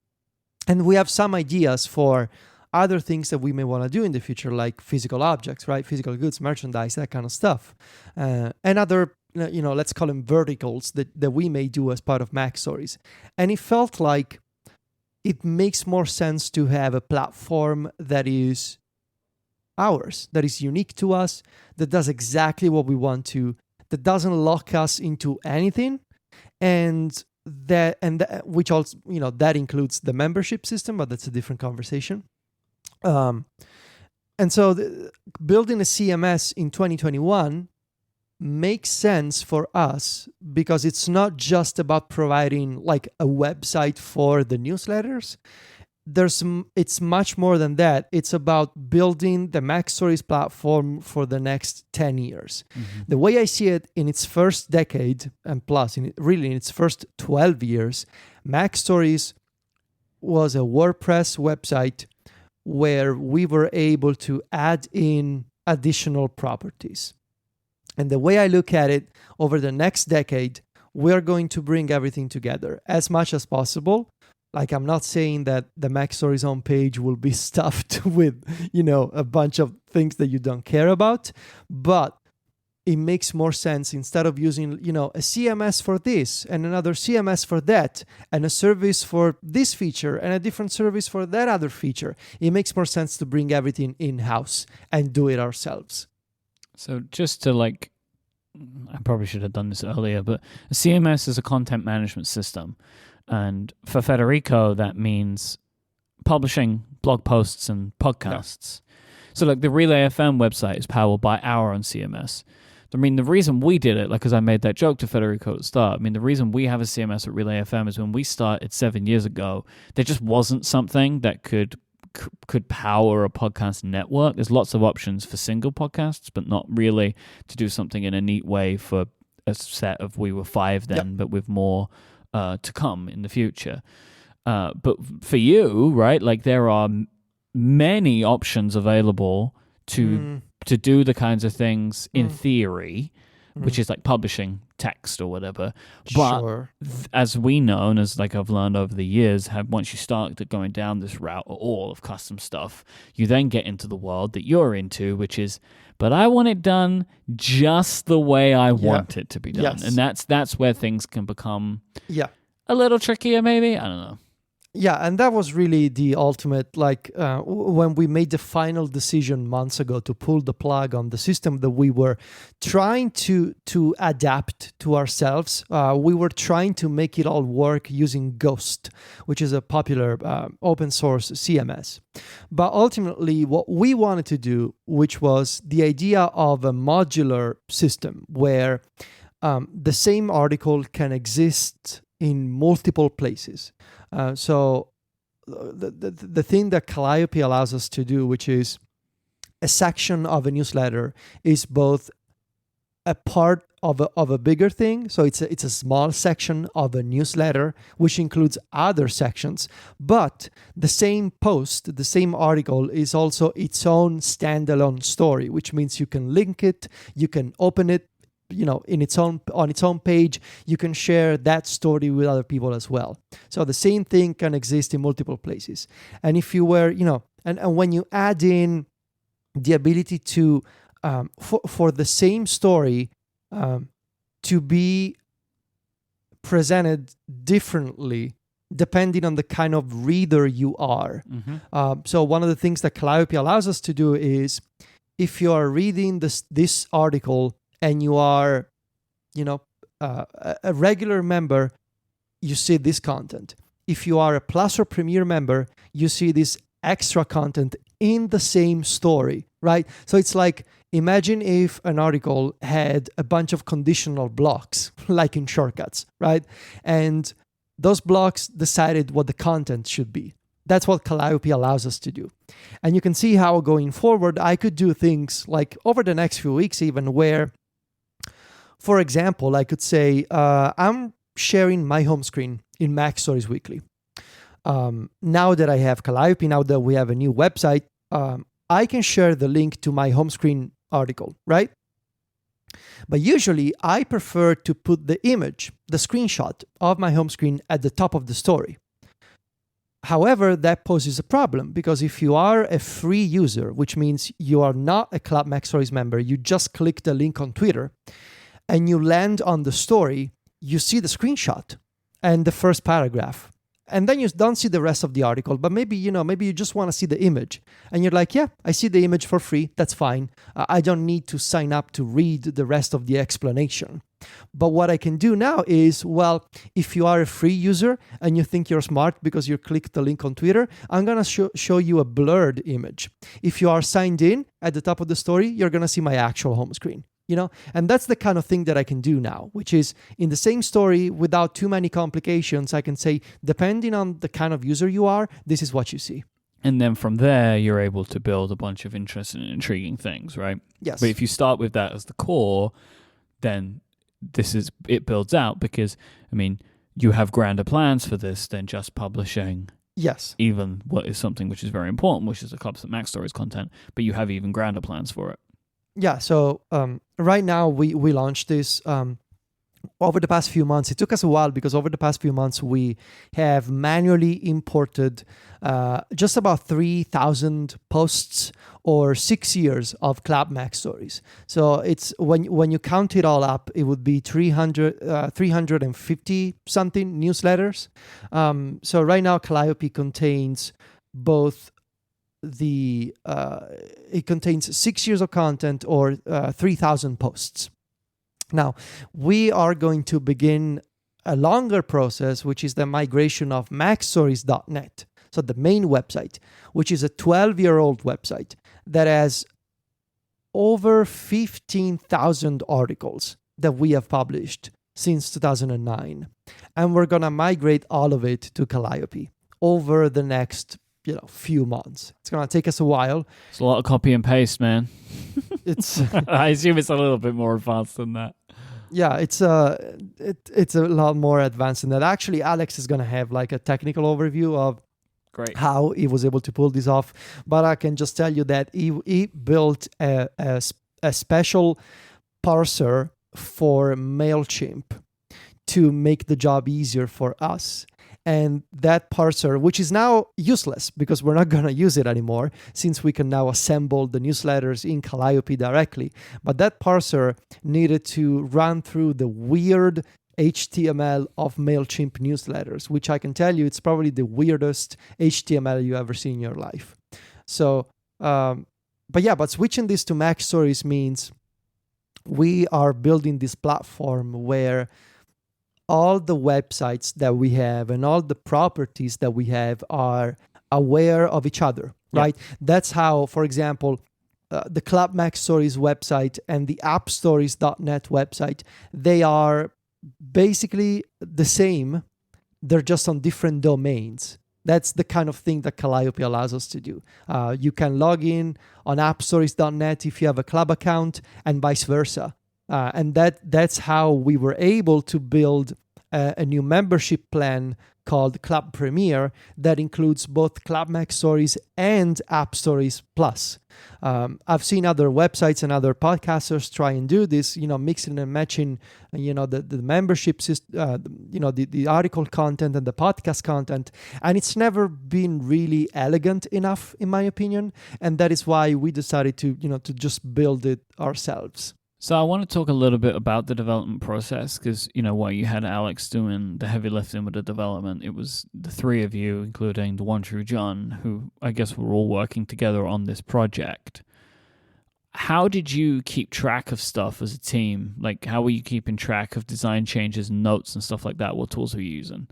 And we have some ideas for other things that we may want to do in the future, like physical objects, right? Physical goods, merchandise, that kind of stuff. And other, let's call them verticals that we may do as part of Mac Stories. And it felt like it makes more sense to have a platform that is ours, that is unique to us, that does exactly what we want to, that doesn't lock us into anything, and which also, that includes the membership system, but that's a different conversation. And so building a CMS in 2021 makes sense for us because it's not just about providing like a website for the newsletters. It's much more than that. It's about building the Mac Stories platform for the next 10 years. Mm-hmm. The way I see it, in its first decade and plus, in its first 12 years, Mac Stories was a WordPress website where we were able to add in additional properties. And the way I look at it, over the next decade, we're going to bring everything together as much as possible. Like, I'm not saying that the Mac Stories homepage will be stuffed with, a bunch of things that you don't care about, but it makes more sense, instead of using, a CMS for this and another CMS for that and a service for this feature and a different service for that other feature. It makes more sense to bring everything in-house and do it ourselves. So just to I probably should have done this earlier, but a CMS is a content management system. And for Federico, that means publishing blog posts and podcasts. Yeah. So the Relay FM website is powered by our own CMS. I mean, the reason we did it, because I made that joke to Federico at the start, the reason we have a CMS at Relay FM is when we started 7 years ago, there just wasn't something that could power a podcast network. There's lots of options for single podcasts, but not really to do something in a neat way for a set of, we were 5 then, yep, but with more to come in the future. But for you, right, there are many options available to do the kinds of things in theory, which is publishing text or whatever. But sure, as we know, and as I've learned over the years, once you start going down this route of all of custom stuff, you then get into the world that you're into, which is, but I want it done just the way I want it to be done. Yes. And that's where things can become a little trickier, maybe. I don't know. Yeah, and that was really the ultimate, when we made the final decision months ago to pull the plug on the system that we were trying to adapt to ourselves. We were trying to make it all work using Ghost, which is a popular open source CMS. But ultimately, what we wanted to do, which was the idea of a modular system where the same article can exist in multiple places. So the thing that Calliope allows us to do, which is a section of a newsletter, is both a part of a bigger thing. So it's a small section of a newsletter, which includes other sections. But the same post, the same article, is also its own standalone story, which means you can link it, you can open it, on its own page. You can share that story with other people as well. So the same thing can exist in multiple places. And if you were, and when you add in the ability to, for the same story to be presented differently depending on the kind of reader you are. Mm-hmm. So one of the things that Calliope allows us to do is, if you are reading this article and you are, a regular member, you see this content. If you are a Plus or Premier member, you see this extra content in the same story, right? So it's imagine if an article had a bunch of conditional blocks, like in Shortcuts, right? And those blocks decided what the content should be. That's what Calliope allows us to do. And you can see how going forward, I could do things over the next few weeks even, where, for example, I could say, I'm sharing my home screen in Mac Stories Weekly. Now that I have Calliope, now that we have a new website, I can share the link to my home screen article, right? But usually I prefer to put the image, the screenshot of my home screen at the top of the story. However, that poses a problem, because if you are a free user, which means you are not a Club Mac Stories member, you just click the link on Twitter, and you land on the story, you see the screenshot and the first paragraph. And then you don't see the rest of the article, but maybe you just want to see the image. And you're like, yeah, I see the image for free. That's fine. I don't need to sign up to read the rest of the explanation. But what I can do now is, well, if you are a free user and you think you're smart because you clicked the link on Twitter, I'm going to show you a blurred image. If you are signed in at the top of the story, you're going to see my actual home screen. And that's the kind of thing that I can do now, which is in the same story without too many complications. I can say, depending on the kind of user you are, this is what you see. And then from there, you're able to build a bunch of interesting and intriguing things, right? Yes. But if you start with that as the core, then it builds out because, you have grander plans for this than just publishing. Yes. Even what is something which is very important, which is the Clubs at Mac Stories content, but you have even grander plans for it. Yeah. So right now we launched this over the past few months. It took us a while because over the past few months we have manually imported just about 3,000 posts or 6 years of Club Mac Stories. So it's when you count it all up, it would be 350 something newsletters. So right now Calliope contains both it contains 6 years of content or 3,000 posts. Now, we are going to begin a longer process, which is the migration of macstories.net. So the main website, which is a 12-year-old website that has over 15,000 articles that we have published since 2009. And we're going to migrate all of it to Calliope over the next few months. It's going to take us a while. It's a lot of copy and paste, man. It's I assume it's a little bit more advanced than that. Yeah, it's a lot more advanced than that. Actually, Alex is going to have like a technical overview of how he was able to pull this off. But I can just tell you that he built a special parser for MailChimp to make the job easier for us. And that parser, which is now useless because we're not going to use it anymore since we can now assemble the newsletters in Calliope directly. But that parser needed to run through the weird HTML of MailChimp newsletters, which I can tell you it's probably the weirdest HTML you ever see in your life. So, but switching this to Mac Stories means we are building this platform where all the websites that we have and all the properties that we have are aware of each other, right? Yeah. That's how, for example, the Club Mac Stories website and the appstories.net website, they are basically the same. They're just on different domains. That's the kind of thing that Calliope allows us to do. You can log in on appstories.net if you have a club account and vice versa. And that's how we were able to build a new membership plan called Club Premier that includes both Club Mac Stories and App Stories Plus. I've seen other websites and other podcasters try and do this, mixing and matching, the membership system, the article content and the podcast content. And it's never been really elegant enough, in my opinion. And that is why we decided to just build it ourselves. So I want to talk a little bit about the development process because, while you had Alex doing the heavy lifting with the development, it was the three of you, including the one true John, who I guess were all working together on this project. How did you keep track of stuff as a team? Like, how were you keeping track of design changes and notes and stuff like that? What tools were you using?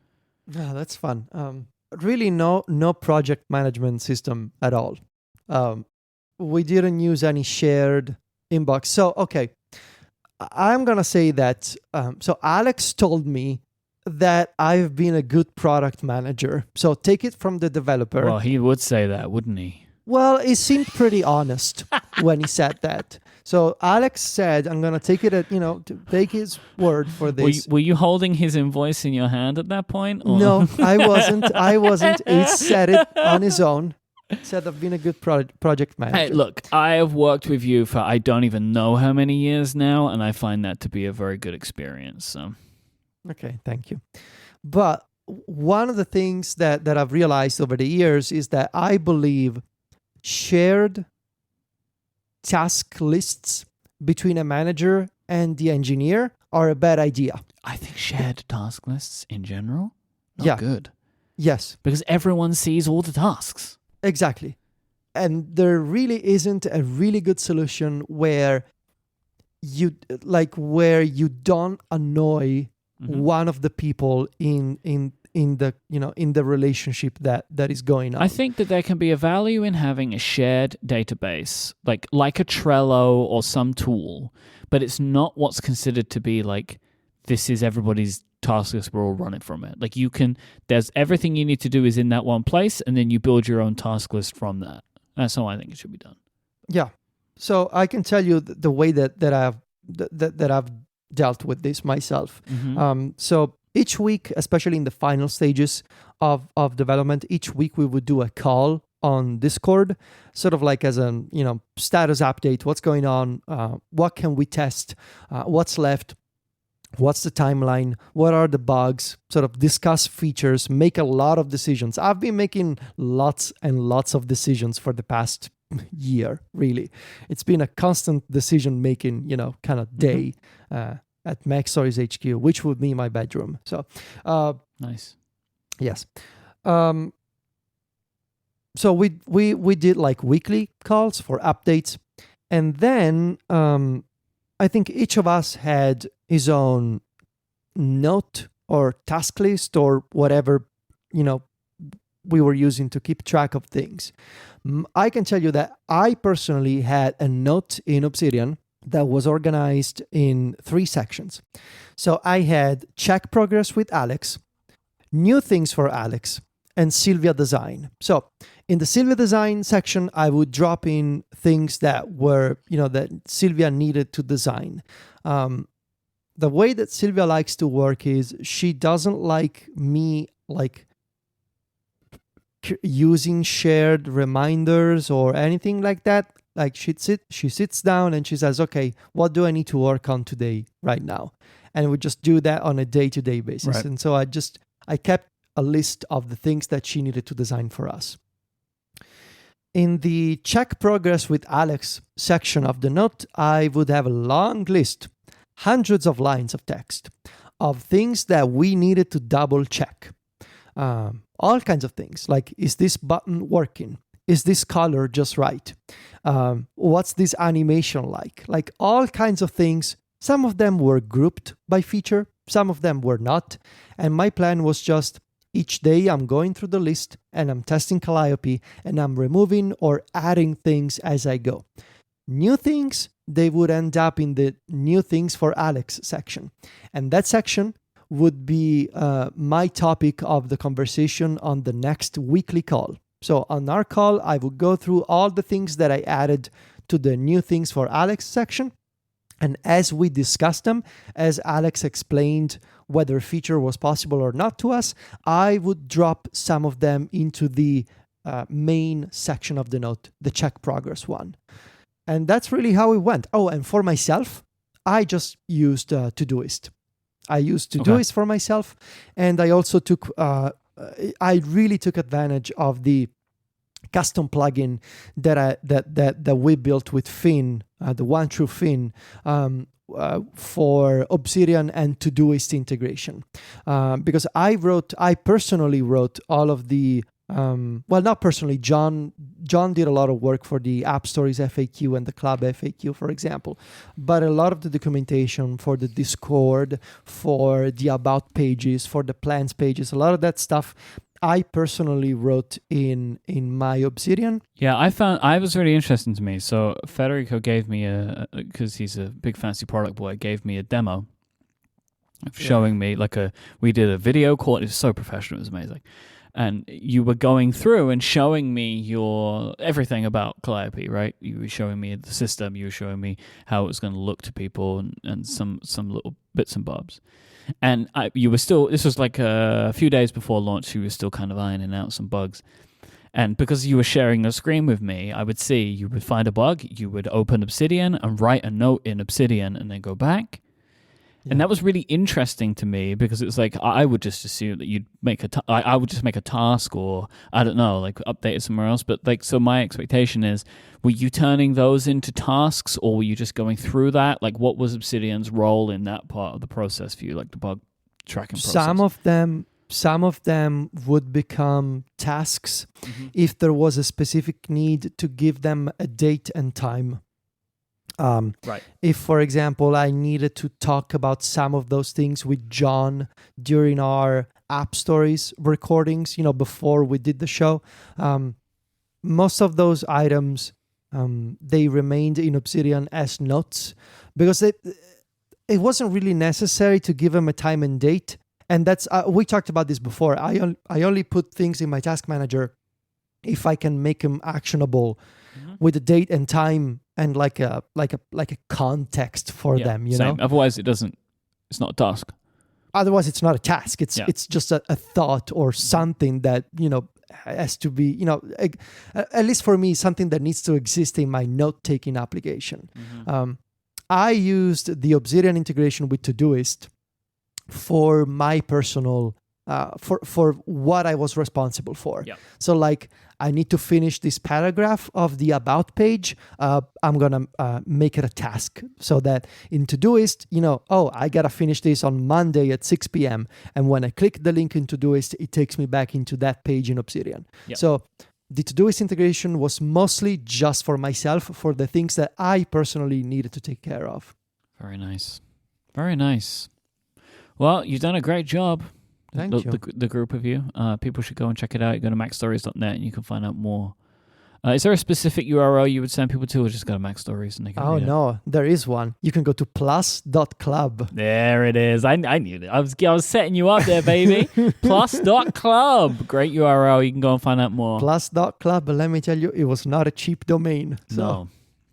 Yeah, that's fun. Really no project management system at all. We didn't use any shared inbox. So, okay. I'm going to say that, so Alex told me that I've been a good product manager. So take it from the developer. Well, he would say that, wouldn't he? Well, he seemed pretty honest when he said that. So Alex said, I'm going to take it to take his word for this. Were you holding his invoice in your hand at that point? Or? No, I wasn't. He said it on his own. Said I've been a good project manager. Hey, look, I have worked with you for I don't even know how many years now, and I find that to be a very good experience. So, okay, thank you. But one of the things that I've realized over the years is that I believe shared task lists between a manager and the engineer are a bad idea. I think shared task lists in general not good. Yes. Because everyone sees all the tasks. Exactly. And there really isn't a really good solution where you like where you don't annoy one of the people in the in the relationship that is going on. I think that there can be a value in having a shared database, like a Trello or some tool, but it's not what's considered to be like, this is everybody's task list, we're all running from it. Like there's everything you need to do is in that one place, and then you build your own task list from that. That's how I think it should be done. Yeah. So I can tell you the way that I've dealt with this myself. So each week, especially in the final stages of development, each week we would do a call on Discord, sort of like as a status update, what's going on, what can we test, what's left, what's the timeline, what are the bugs, sort of discuss features, make a lot of decisions. I've been making lots and lots of decisions for the past year, really. It's been a constant decision making, kind of day at Mac Stories HQ, which would be my bedroom. So nice. Yes. So we did like weekly calls for updates, and then I think each of us had his own note or task list or whatever we were using to keep track of things. I can tell you that I personally had a note in Obsidian that was organized in 3 sections. So I had check progress with Alex, new things for Alex, and Sylvia design. So in the Sylvia design section, I would drop in things that were, that Sylvia needed to design. The way that Sylvia likes to work is she doesn't like me using shared reminders or anything like that. Like she sits down and she says, okay, what do I need to work on today, right now? And we just do that on a day-to-day basis. Right. And so I kept a list of the things that she needed to design for us. In the check progress with Alex section of the note, I would have a long list, hundreds of lines of text, of things that we needed to double check. All kinds of things, like, is this button working? Is this color just right? What's this animation like? Like all kinds of things. Some of them were grouped by feature, some of them were not. And my plan was just each day I'm going through the list and I'm testing Calliope and I'm removing or adding things as I go. New things, they would end up in the new things for Alex section. And that section would be my topic of the conversation on the next weekly call. So on our call, I would go through all the things that I added to the new things for Alex section. And as we discussed them, as Alex explained whether a feature was possible or not to us, I would drop some of them into the main section of the note, the check progress one. And that's really how it went. Oh, and for myself, I just used Todoist. I used Todoist for myself. And I also I really took advantage of the custom plugin that we built with Finn, the One True Finn, for Obsidian and Todoist integration. Because I personally wrote all of the, well, not personally, John did a lot of work for the App Stories FAQ and the Club FAQ, for example. But a lot of the documentation for the Discord, for the About pages, for the Plans pages, a lot of that stuff I personally wrote in my Obsidian. Yeah, I was really interesting to me. So Federico gave me because he's a big fancy product boy, gave me a demo of showing me we did a video call. It was so professional, it was amazing. And you were going through and showing me everything about Calliope, right? You were showing me the system, you were showing me how it was going to look to people and some little bits and bobs. And this was like a few days before launch, you were still kind of ironing out some bugs. And because you were sharing the screen with me, I would see, you would find a bug, you would open Obsidian and write a note in Obsidian and then go back. Yeah. And that was really interesting to me because it's like, I would just assume that you'd make I would just make a task or, I don't know, like update it somewhere else. But so my expectation is, were you turning those into tasks or were you just going through that? Like what was Obsidian's role in that part of the process for you, like the bug tracking process? Some of them would become tasks if there was a specific need to give them a date and time. Right. If, for example, I needed to talk about some of those things with John during our App Stories recordings, before we did the show, most of those items, they remained in Obsidian as notes because it wasn't really necessary to give them a time and date. And that's we talked about this before. I only put things in my task manager if I can make them actionable with a date and time and like a context for them. Same. Otherwise, it's not a task. Otherwise, it's not a task. It's just a thought or something that has to be at least for me, something that needs to exist in my note-taking application. I used the Obsidian integration with Todoist for my personal for what I was responsible for. Yep. So like I need to finish this paragraph of the about page. I'm gonna make it a task so that in Todoist, I gotta finish this on Monday at 6 p.m. And when I click the link in Todoist, it takes me back into that page in Obsidian. Yep. So the Todoist integration was mostly just for myself, for the things that I personally needed to take care of. Very nice. Very nice. Well, you've done a great job. Thank you. The group of you. People should go and check it out. You go to macstories.net and you can find out more. Is there a specific URL you would send people to, or just go to MacStories and they can read it? No, there is one. You can go to plus.club. There it is. I knew that. I was setting you up there, baby. Plus.club. Great URL. You can go and find out more. Plus.club, but let me tell you, it was not a cheap domain. So no.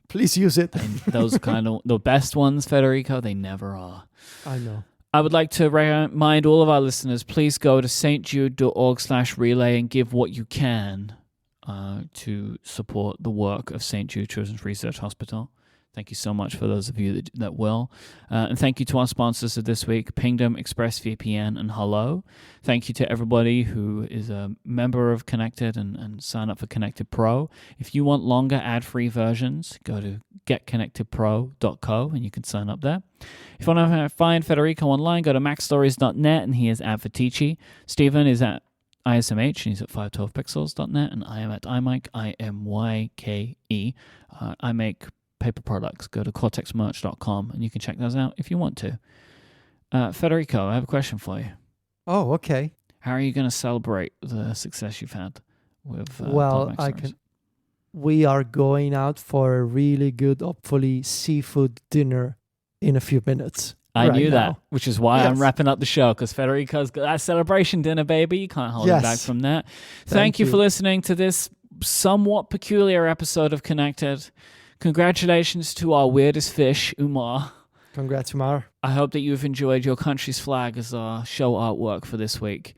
Please use it. Those are kind of the best ones, Federico. They never are. I know. I would like to remind all of our listeners, please go to stjude.org/relay and give what you can to support the work of St. Jude Children's Research Hospital. Thank you so much for those of you that will. And thank you to our sponsors of this week, Pingdom, ExpressVPN, and Hello. Thank you to everybody who is a member of Connected and sign up for Connected Pro. If you want longer ad-free versions, go to getconnectedpro.co and you can sign up there. If you want to find Federico online, go to macstories.net and he is at Fetici. Stephen is at ISMH and he's at 512pixels.net, and I am at iMyke, IMYKE. I make paper products. Go to cortexmerch.com and you can check those out if you want to. Federico, I have a question for you. Oh, okay. How are you going to celebrate the success you've had with we are going out for a really good, hopefully, seafood dinner in a few minutes. I knew that, which is why I'm wrapping up the show, because Federico's got that celebration dinner, baby. You can't hold him back from that. Thank you for listening to this somewhat peculiar episode of Connected. Congratulations to our weirdest fish, Umar. Congrats, Umar. I hope that you've enjoyed your country's flag as our show artwork for this week.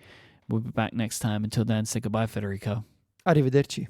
We'll be back next time. Until then, say goodbye, Federico. Arrivederci.